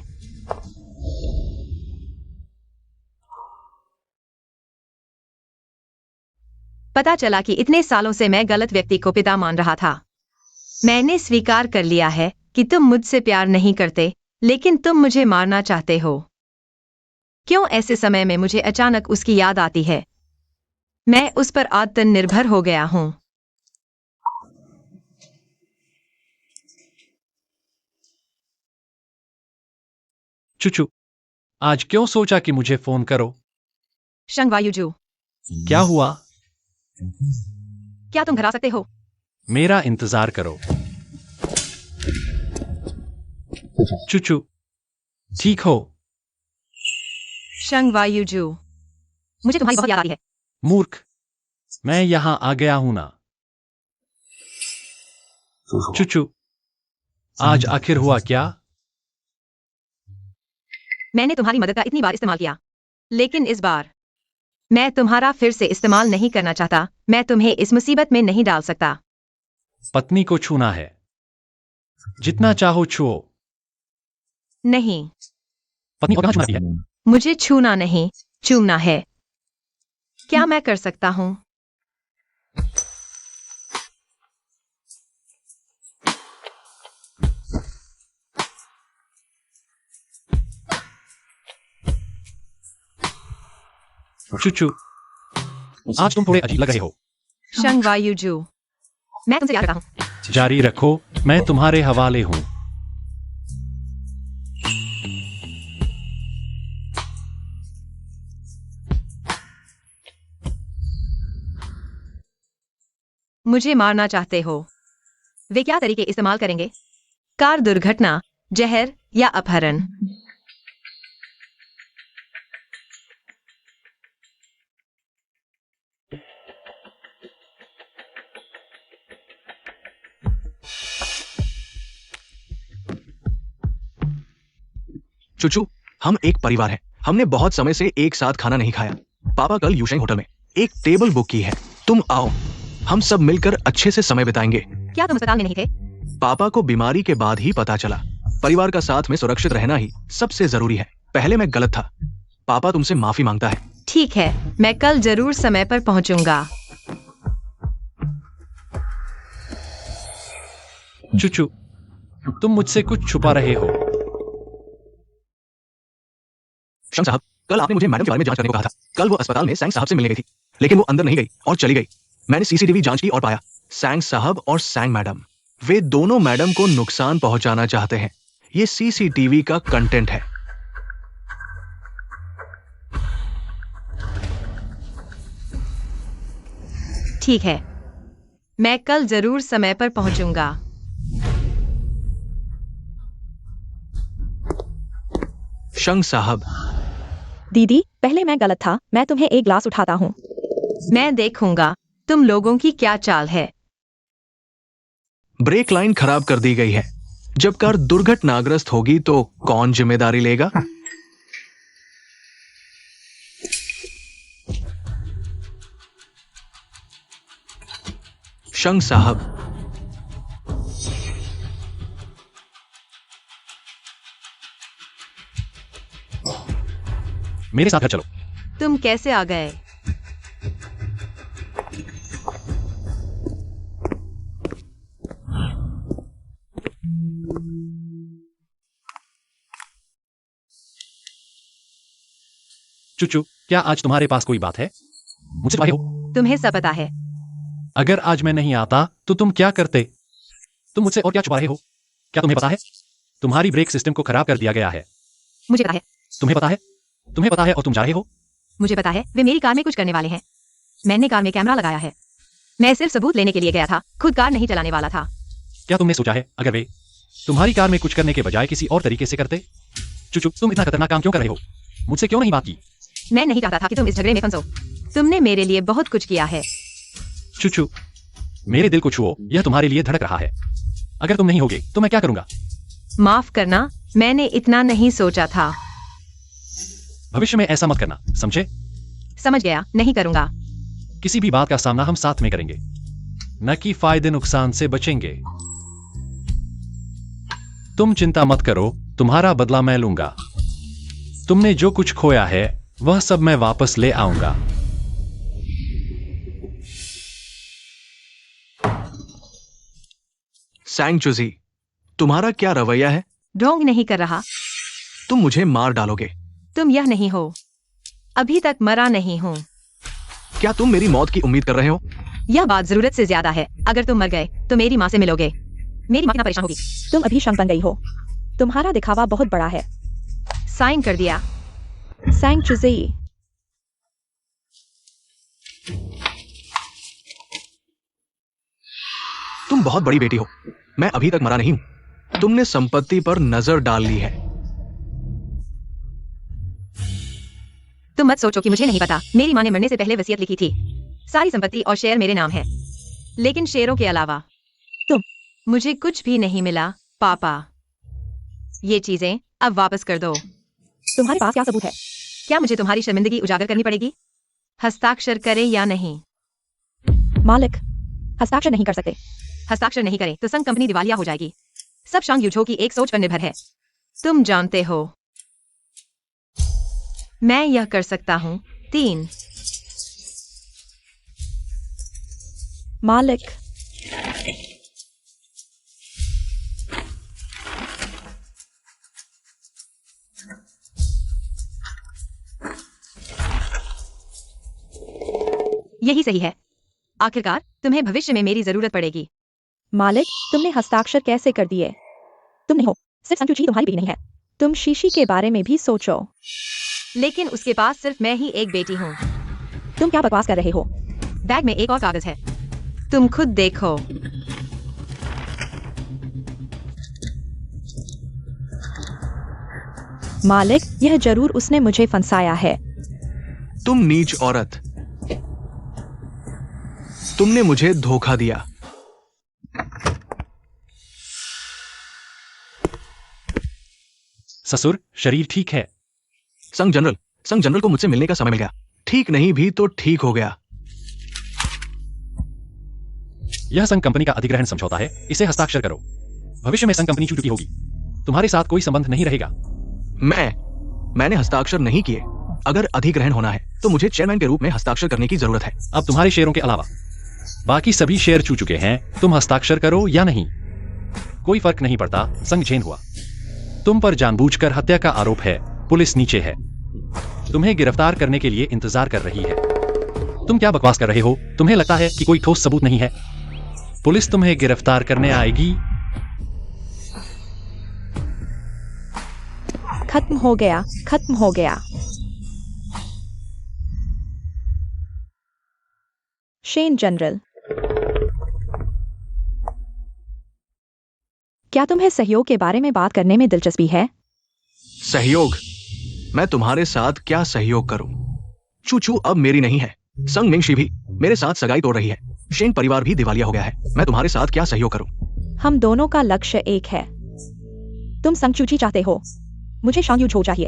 S2: पता चला कि इतने सालों से मैं गलत व्यक्ति को पिता मान रहा था। मैंने स्वीकार कर लिया है कि तुम मुझसे प्यार नहीं करते, लेकिन तुम मुझे मारना चाहते हो। क्यों ऐसे समय में मुझे अचानक उसकी याद आती है? मैं उस पर आदतन निर्भर हो गया हूं।
S1: चुचू, आज क्यों सोचा कि मुझे फोन करो?
S2: शंगवायुजू,
S1: क्या हुआ?
S2: क्या तुम घर आ सकते हो?
S1: मेरा इंतजार करो। चुचू, ठीक हो?
S2: शंगवायुजू, मुझे तुम्हारी बहुत याद आती है।
S1: मूर्ख, मैं यहां आ गया हूं ना। चुचू, आज आखिर हुआ क्या?
S2: मैंने तुम्हारी मदद का इतनी बार इस्तेमाल किया, लेकिन इस बार मैं तुम्हारा फिर से इस्तेमाल नहीं करना चाहता। मैं तुम्हें इस मुसीबत में नहीं डाल सकता।
S1: पत्नी को छूना है। जितना चाहो छुओ।
S2: नहीं,
S1: पत्नी को कहां छूना है?
S2: मुझे छूना नहीं, चूमना है। क्या मैं कर सकता हूं?
S1: चुचू, आज तुम थोड़े अजीब लग रहे हो।
S2: शंगवायुजू, मैं तुमसे प्यार करता हूं।
S1: जारी रखो, मैं तुम्हारे हवाले हूं।
S2: मुझे मारना चाहते हो? वे क्या तरीके इस्तेमाल करेंगे? कार दुर्घटना, जहर या अपहरण?
S3: चुचू, हम एक परिवार हैं। हमने बहुत समय से एक साथ खाना नहीं खाया। पापा कल यूशेंग होटल में एक टेबल बुक की है। तुम आओ, हम सब मिलकर अच्छे से समय बिताएंगे।
S2: क्या तुम अस्पताल में नहीं थे?
S3: पापा को बीमारी के बाद ही पता चला। परिवार का साथ में सुरक्षित रहना ही सबसे जरूरी है। पहले मैं गलत था। पापा तुमसे माफी मांगता है।
S2: ठीक है, मैं कल जरूर समय पर पहुंचूंगा।
S1: चुचू, तुम मुझसे कुछ छुपा रहे हो।
S3: शंख साहब, कल आपने मुझे मैडम के बारे में जांच करने को कहा था। कल वो अस्पताल में सैंग साहब से मिलने गई थी, लेकिन वो अंदर नहीं गई और चली गई। मैंने सीसीटीवी जांच की और पाया, सैंग साहब और सैंग मैडम, वे दोनों मैडम को नुकसान पहुंचाना चाहते हैं। ये सीसीटीवी का कंटेंट है।
S2: ठीक है, मैं कल जरूर समय पर पहुंचूंगा।
S3: शंख साहब,
S4: दीदी, पहले मैं गलत था। मैं तुम्हें एक ग्लास उठाता हूँ।
S2: मैं देखूंगा तुम लोगों की क्या चाल है।
S3: ब्रेक लाइन खराब कर दी गई है। जब कार दुर्घटनाग्रस्त होगी तो कौन जिम्मेदारी लेगा? शंख साहब,
S1: मेरे साथ घर चलो।
S2: तुम कैसे आ गए?
S1: चुचू, क्या आज तुम्हारे पास कोई बात है? मुझसे छुपाए हो?
S2: तुम्हें सब पता है।
S1: अगर आज मैं नहीं आता तो तुम क्या करते? तुम मुझसे और क्या छुपा रहे हो? क्या तुम्हें पता है? तुम्हारी ब्रेक सिस्टम को खराब कर दिया गया है।
S2: मुझे पता है।
S1: तुम्हें पता है? तुम्हें पता है और तुम जा रहे हो?
S2: मुझे पता है वे मेरी कार में कुछ करने वाले हैं। मैंने कार में कैमरा लगाया है। मैं सिर्फ सबूत लेने के लिए गया था, खुद कार नहीं चलाने वाला था।
S1: क्या तुमने सोचा है अगर वे तुम्हारी कार में कुछ करने के बजाय किसी और तरीके से करते? चूचू, तुम इतना खतरनाक काम क्यों कर रहे हो? मुझसे क्यों नहीं बात की?
S2: मैं नहीं चाहता था कि तुम इस झगड़े में फंसो। तुमने मेरे लिए बहुत कुछ किया है।
S1: चूचू, मेरे दिल को छुओ, यह तुम्हारे लिए धड़क रहा है। अगर तुम नहीं होगे तो मैं क्या करूंगा?
S2: माफ करना, मैंने इतना नहीं सोचा था।
S1: भविष्य में ऐसा मत करना, समझे?
S2: समझ गया, नहीं करूंगा।
S1: किसी भी बात का सामना हम साथ में करेंगे, न कि फायदे नुकसान से बचेंगे। तुम चिंता मत करो, तुम्हारा बदला मैं लूंगा। तुमने जो कुछ खोया है वह सब मैं वापस ले आऊंगा।
S3: सैंग चुजी, तुम्हारा क्या रवैया है?
S2: ढोंग नहीं कर रहा।
S3: तुम मुझे मार डालोगे।
S2: तुम यह नहीं हो। अभी तक मरा नहीं हूं।
S3: क्या तुम मेरी मौत की उम्मीद कर रहे हो?
S2: यह बात जरूरत से ज्यादा है। अगर तुम मर गए तो मेरी माँ से मिलोगे। मेरी माँ कितना परेशान होगी।
S4: तुम अभी शंक बन गई हो। तुम्हारा दिखावा बहुत बड़ा है।
S2: साइन कर दिया।
S4: सैंग चुजी,
S3: तुम बहुत बड़ी बेटी हो। मैं अभी तक मरा नहीं हूं। तुमने संपत्ति पर नजर डाल ली है।
S2: तुम मत सोचो कि मुझे नहीं पता। मेरी माँ ने मरने से पहले वसीयत लिखी थी। सारी संपत्ति और शेयर मेरे नाम है, लेकिन शेयरों के अलावा मुझे कुछ भी नहीं मिला। पापा, ये चीजें अब वापस कर दो।
S4: तुम्हारे पास क्या सबूत है?
S2: क्या मुझे तुम्हारी शर्मिंदगी उजागर करनी पड़ेगी? हस्ताक्षर करें या नहीं?
S4: मालिक, हस्ताक्षर नहीं कर सकते।
S2: हस्ताक्षर नहीं करें तो संघ कंपनी दिवालिया हो जाएगी। सब शांग यूझो की एक सोच पर निर्भर है। तुम जानते हो मैं यह कर सकता हूँ। 3
S4: मालिक,
S2: यही सही है। आखिरकार तुम्हें भविष्य में मेरी जरूरत पड़ेगी।
S4: मालिक, तुमने हस्ताक्षर कैसे कर दिए? तुम नहीं हो, सिर्फ संचुची तुम्हारी बेटी नहीं है। तुम शीशी के बारे में भी सोचो।
S2: लेकिन उसके पास सिर्फ मैं ही एक बेटी हूँ।
S4: तुम क्या बकवास कर रहे हो?
S2: बैग में एक और कागज है, तुम खुद देखो।
S4: मालिक, यह जरूर उसने मुझे फंसाया है।
S3: तुम नीच औरत, तुमने मुझे धोखा दिया।
S1: ससुर, शरीर ठीक है?
S3: संघ जनरल को मुझसे मिलने का समय मिल गया। ठीक नहीं भी तो ठीक हो गया।
S1: यह संघ कंपनी का अधिग्रहण समझौता है, इसे हस्ताक्षर करो। भविष्य में संघ कंपनी चुकी होगी, तुम्हारे साथ कोई संबंध नहीं रहेगा।
S3: मैंने हस्ताक्षर नहीं किए। अगर अधिग्रहण होना है तो मुझे चेयरमैन के रूप में हस्ताक्षर करने की जरूरत है।
S1: अब तुम्हारे शेयरों के अलावा बाकी सभी शेयर चू चुके हैं, तुम हस्ताक्षर करो या नहीं, कोई फर्क नहीं पड़ता। संघ झेन हुआ। तुम पर जानबूझकर हत्या का आरोप है। पुलिस नीचे है, तुम्हें गिरफ्तार करने के लिए इंतजार कर रही है। तुम क्या बकवास कर रहे हो? तुम्हें लगता है कि कोई ठोस सबूत नहीं है? पुलिस तुम्हें गिरफ्तार करने आएगी।
S4: खत्म हो गया, खत्म हो गया। शेन जनरल, क्या तुम्हें सहयोग के बारे में बात करने में दिलचस्पी है?
S3: सहयोग? मैं तुम्हारे साथ क्या सहयोग करूं? चूचू अब मेरी नहीं है। संग मिंगशी भी मेरे साथ सगाई तोड़ रही है। शेन परिवार भी दिवालिया हो गया है। मैं तुम्हारे साथ क्या सहयोग करूं?
S4: हम दोनों का लक्ष्य एक है। तुम संगचूची चाहते हो, मुझे शांग यूझो चाहिए।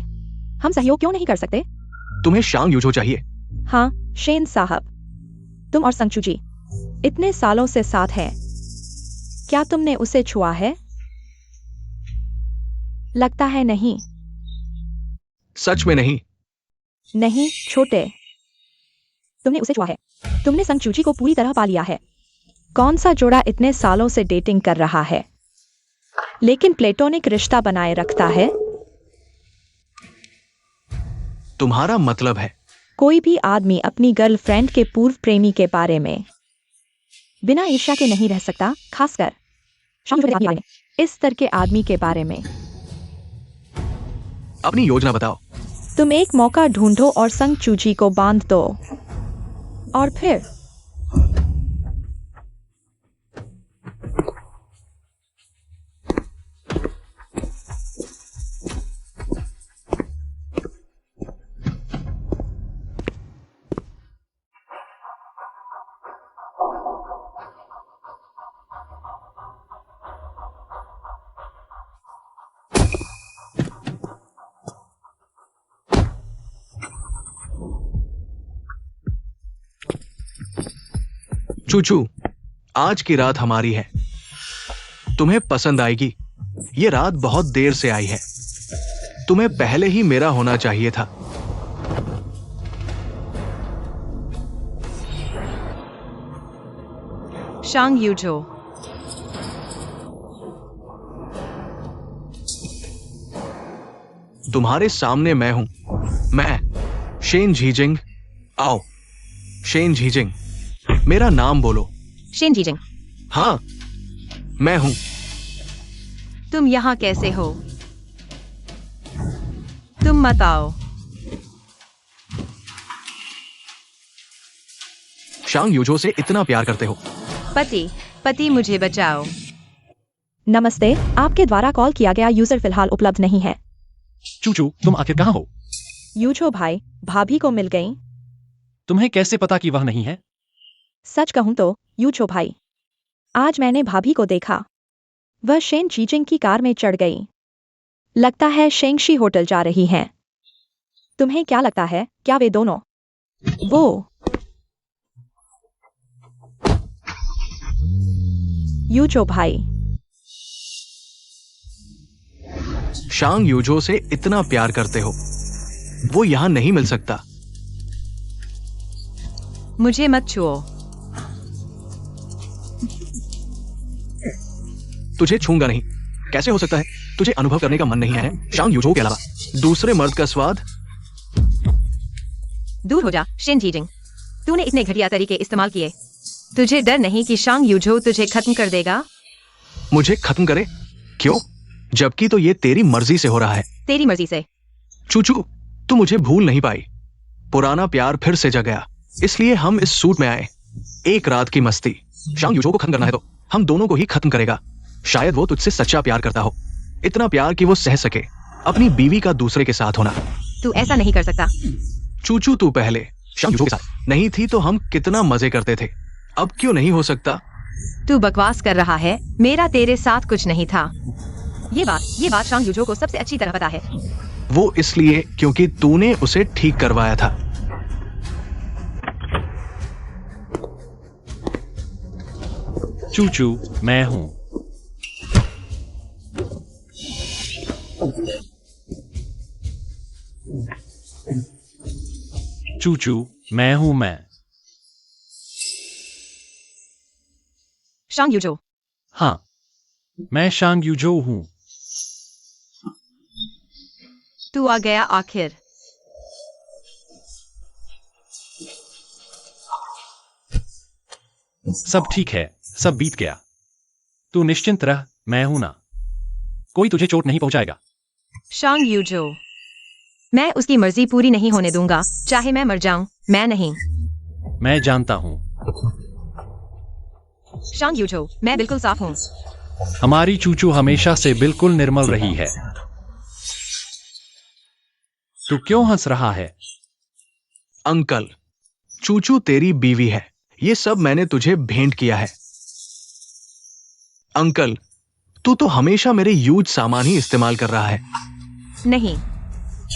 S4: हम सहयोग क्यों नहीं कर सकते?
S3: तुम्हें शांग यूझो चाहिए?
S4: हाँ, शेन साहब, तुम और संगचूची इतने सालों से साथ हैं। क्या तुमने उसे छुआ है? लगता है नहीं।
S3: सच में नहीं।
S4: नहीं छोटे, तुमने उसे छुआ है। तुमने संगचूची को पूरी तरह पा लिया है। कौन सा जोड़ा इतने सालों से डेटिंग कर रहा है लेकिन प्लेटोनिक रिश्ता बनाए रखता है?
S3: तुम्हारा मतलब है
S4: कोई भी आदमी अपनी गर्लफ्रेंड के पूर्व प्रेमी के बारे में बिना ईर्ष्या के नहीं रह सकता, खासकर इस तरह के आदमी के बारे में।
S3: अपनी योजना बताओ।
S4: तुम एक मौका ढूंढो और संग चूची को बांध दो। और फिर
S3: चूचू, आज की रात हमारी है। तुम्हें पसंद आएगी। ये रात बहुत देर से आई है। तुम्हें पहले ही मेरा होना चाहिए था।
S2: शांग यूजो।
S3: तुम्हारे सामने मैं हूं। मैं शेन झीजिंग। आओ, शेन झीजिंग, मेरा नाम बोलो।
S2: शेन जीजिंग।
S3: हाँ, मैं हूं।
S2: तुम यहाँ कैसे हो? तुम मत आओ।
S3: शांग यूजो से इतना प्यार करते हो।
S2: पति मुझे बचाओ।
S4: नमस्ते, आपके द्वारा कॉल किया गया यूजर फिलहाल उपलब्ध नहीं है।
S1: चूचू, तुम आखिर कहाँ हो?
S4: यूजो भाई, भाभी को मिल गई।
S1: तुम्हें कैसे पता कि वह नहीं है?
S4: सच कहूं तो यूजो भाई, आज मैंने भाभी को देखा। वह शेन चीचिंग की कार में चढ़ गई। लगता है शेंगशी होटल जा रही हैं। तुम्हें क्या लगता है, क्या वे दोनों वो यूजो भाई?
S3: शांग यूजो से इतना प्यार करते हो, वो यहां नहीं मिल सकता।
S2: मुझे मत छुओ।
S3: तुझे छूंगा नहीं। कैसे हो सकता है? तुझे अनुभव करने का मन नहीं है शांग यूजो के अलावा दूसरे मर्द का स्वाद?
S2: दूर हो जा शेन जीजिंग। तूने इतने घटिया तरीके इस्तेमाल किए। तुझे डर नहीं कि शांग यूजो तुझे खत्म कर देगा?
S3: मुझे खत्म करे? क्यों? जबकि तो ये तेरी मर्जी से हो रहा है।
S2: तेरी मर्जी से।
S3: चूचू, तू मुझे भूल नहीं पाई। पुराना प्यार फिर से जगया, इसलिए हम इस सूट में आए। एक रात की मस्ती। शांग यूजो को खत्म करना है तो हम दोनों को ही खत्म करेगा। शायद वो तुझसे सच्चा प्यार करता हो, इतना प्यार कि वो सह सके अपनी बीवी का दूसरे के साथ होना।
S2: तू ऐसा नहीं कर सकता।
S3: चूचू, तू पहले शांग यूजो के साथ नहीं थी तो हम कितना मजे करते थे। अब क्यों नहीं हो सकता?
S2: तू बकवास कर रहा है। मेरा तेरे साथ कुछ नहीं था। ये बात शांग यूजो को सबसे अच्छी तरह पता है।
S3: वो इसलिए क्योंकि तूने उसे ठीक करवाया था।
S1: चूचू, मैं हूं। चूचू, मैं हूं। मैं
S2: शांग यूजो।
S1: हाँ, मैं शांग यूजो हूं।
S2: तू आ गया आखिर।
S1: सब ठीक है, सब बीत गया। तू निश्चिंत रह, मैं हूं ना। कोई तुझे चोट नहीं पहुंचाएगा।
S2: शांग यूजो, मैं उसकी मर्जी पूरी नहीं होने दूंगा, चाहे मैं मर जाऊं। मैं नहीं।
S1: मैं जानता हूं।
S2: शांग यूजो, मैं बिल्कुल साफ हूं।
S1: हमारी चूचू हमेशा से बिल्कुल निर्मल रही है। तू क्यों हंस रहा है?
S3: अंकल, चूचू तेरी बीवी है। ये सब मैंने तुझे भेंट किया है। अंकल, तू तो हमेशा मेरे यूज सामान ही इस्तेमाल कर रहा है।
S2: नहीं,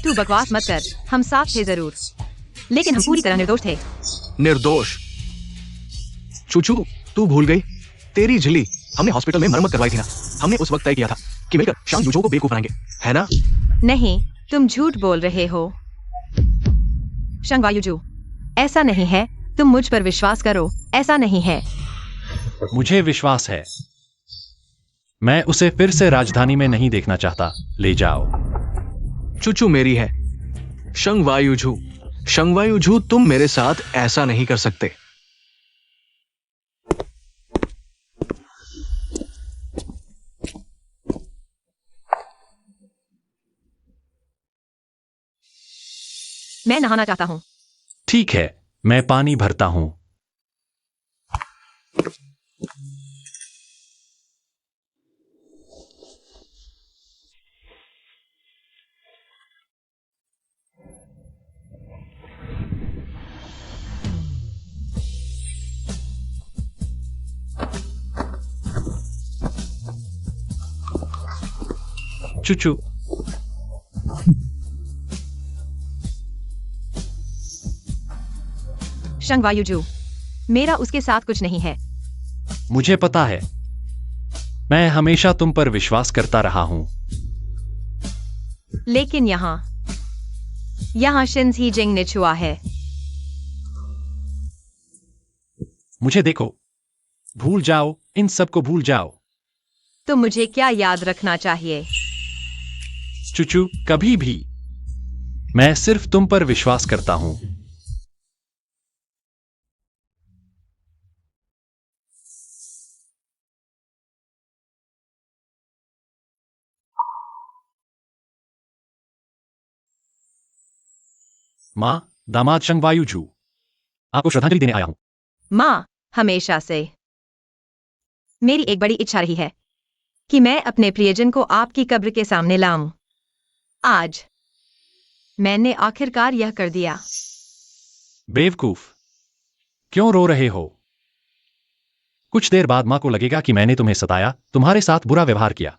S2: तू बकवास मत कर। हम साथ थे जरूर, लेकिन हम पूरी तरह निर्दोष थे।
S3: निर्दोष? चूचू, तू भूल गई? तेरी झिल्ली हमने हॉस्पिटल में मरम्मत करवाई थी ना। हमने उस वक्त तय किया था कि मिलकर शांग यूजो को बेवकूफ बनाएंगे, है ना?
S2: नहीं, तुम झूठ बोल रहे हो। शांग वायुजू, ऐसा नहीं है। तुम मुझ पर विश्वास करो, ऐसा नहीं है।
S1: मुझे विश्वास है। मैं उसे फिर से राजधानी में नहीं देखना चाहता। ले जाओ।
S3: चूचू मेरी है। शंगवायुझू, शंगवायुझू, तुम मेरे साथ ऐसा नहीं कर सकते।
S2: मैं नहाना चाहता हूँ।
S1: ठीक है, मैं पानी भरता हूं। चूचू,
S2: शंगवायुजू, मेरा उसके साथ कुछ नहीं है।
S1: मुझे पता है। मैं हमेशा तुम पर विश्वास करता रहा हूं।
S2: लेकिन यहाँ शिन्जी जिंग ने छुआ है।
S1: मुझे देखो। भूल जाओ, इन सब को भूल जाओ।
S2: तो मुझे क्या याद रखना चाहिए?
S1: चूचू, कभी भी। मैं सिर्फ तुम पर विश्वास करता हूं। मां, दामाद शंगवायुजू, आपको श्रद्धांजलि देने आया हूं।
S2: माँ, हमेशा से मेरी एक बड़ी इच्छा रही है कि मैं अपने प्रियजन को आपकी कब्र के सामने लाऊं। आज मैंने आखिरकार यह कर दिया।
S1: बेवकूफ, क्यों रो रहे हो? कुछ देर बाद मां को लगेगा कि मैंने तुम्हें सताया, तुम्हारे साथ बुरा व्यवहार किया।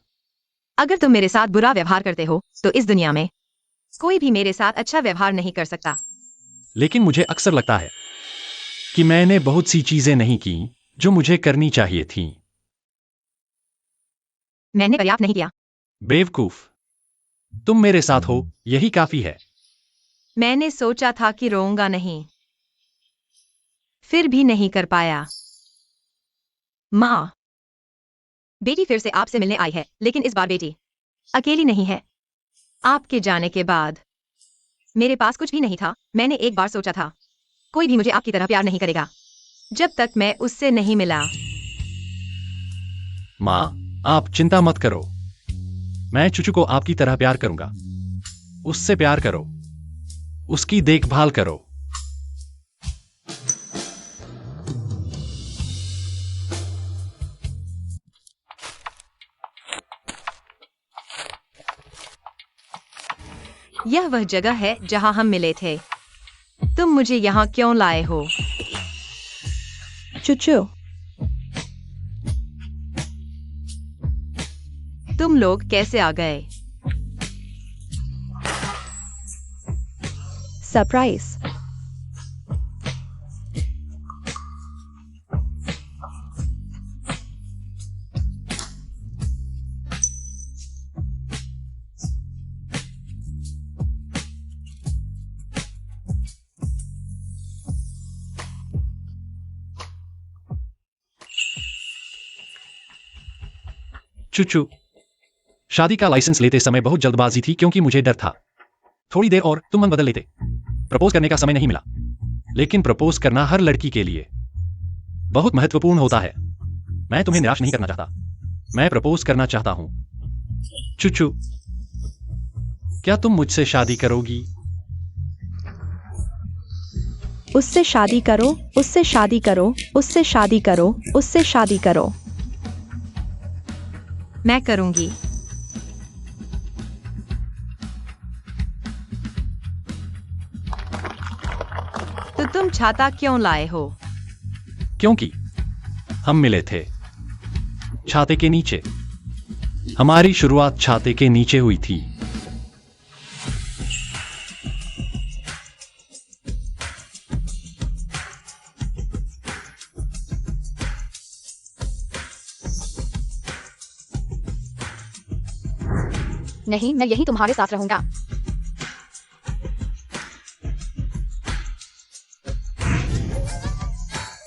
S2: अगर तुम मेरे साथ बुरा व्यवहार करते हो तो इस दुनिया में कोई भी मेरे साथ अच्छा व्यवहार नहीं कर सकता।
S1: लेकिन मुझे अक्सर लगता है कि मैंने बहुत सी चीजें नहीं की जो मुझे करनी चाहिए थी।
S2: मैंने पर्याप्त नहीं किया।
S1: बेवकूफ, तुम मेरे साथ हो, यही काफी है।
S2: मैंने सोचा था कि रोऊंगा नहीं, फिर भी नहीं कर पाया। माँ, बेटी फिर से आपसे मिलने आई है, लेकिन इस बार बेटी अकेली नहीं है। आपके जाने के बाद मेरे पास कुछ भी नहीं था। मैंने एक बार सोचा था, कोई भी मुझे आपकी तरह प्यार नहीं करेगा जब तक मैं उससे नहीं मिला।
S1: मां, आप चिंता मत करो। मैं चूचू को आपकी तरह प्यार करूंगा। उससे प्यार करो, उसकी देखभाल करो।
S2: यह वह जगह है जहां हम मिले थे। तुम मुझे यहाँ क्यों लाए हो?
S4: चूचू,
S2: तुम लोग कैसे आ गए?
S4: सरप्राइज।
S1: चूचू, शादी का लाइसेंस लेते समय बहुत जल्दबाजी थी क्योंकि मुझे डर था थोड़ी देर और तुम मन बदल लेते। प्रपोज करने का समय नहीं मिला, लेकिन प्रपोज करना हर लड़की के लिए बहुत महत्वपूर्ण होता है। मैं तुम्हें निराश नहीं करना चाहता। मैं प्रपोज करना चाहता हूं। चूचू, क्या तुम मुझसे शादी करोगी?
S4: उससे शादी करो, उससे शादी करो, उससे शादी करो, उससे शादी करो।
S2: मैं करूंगी। तो तुम छाता क्यों लाए हो?
S1: क्योंकि हम मिले थे छाते के नीचे। हमारी शुरुआत छाते के नीचे हुई थी।
S5: नहीं, मैं यहीं तुम्हारे साथ रहूंगा।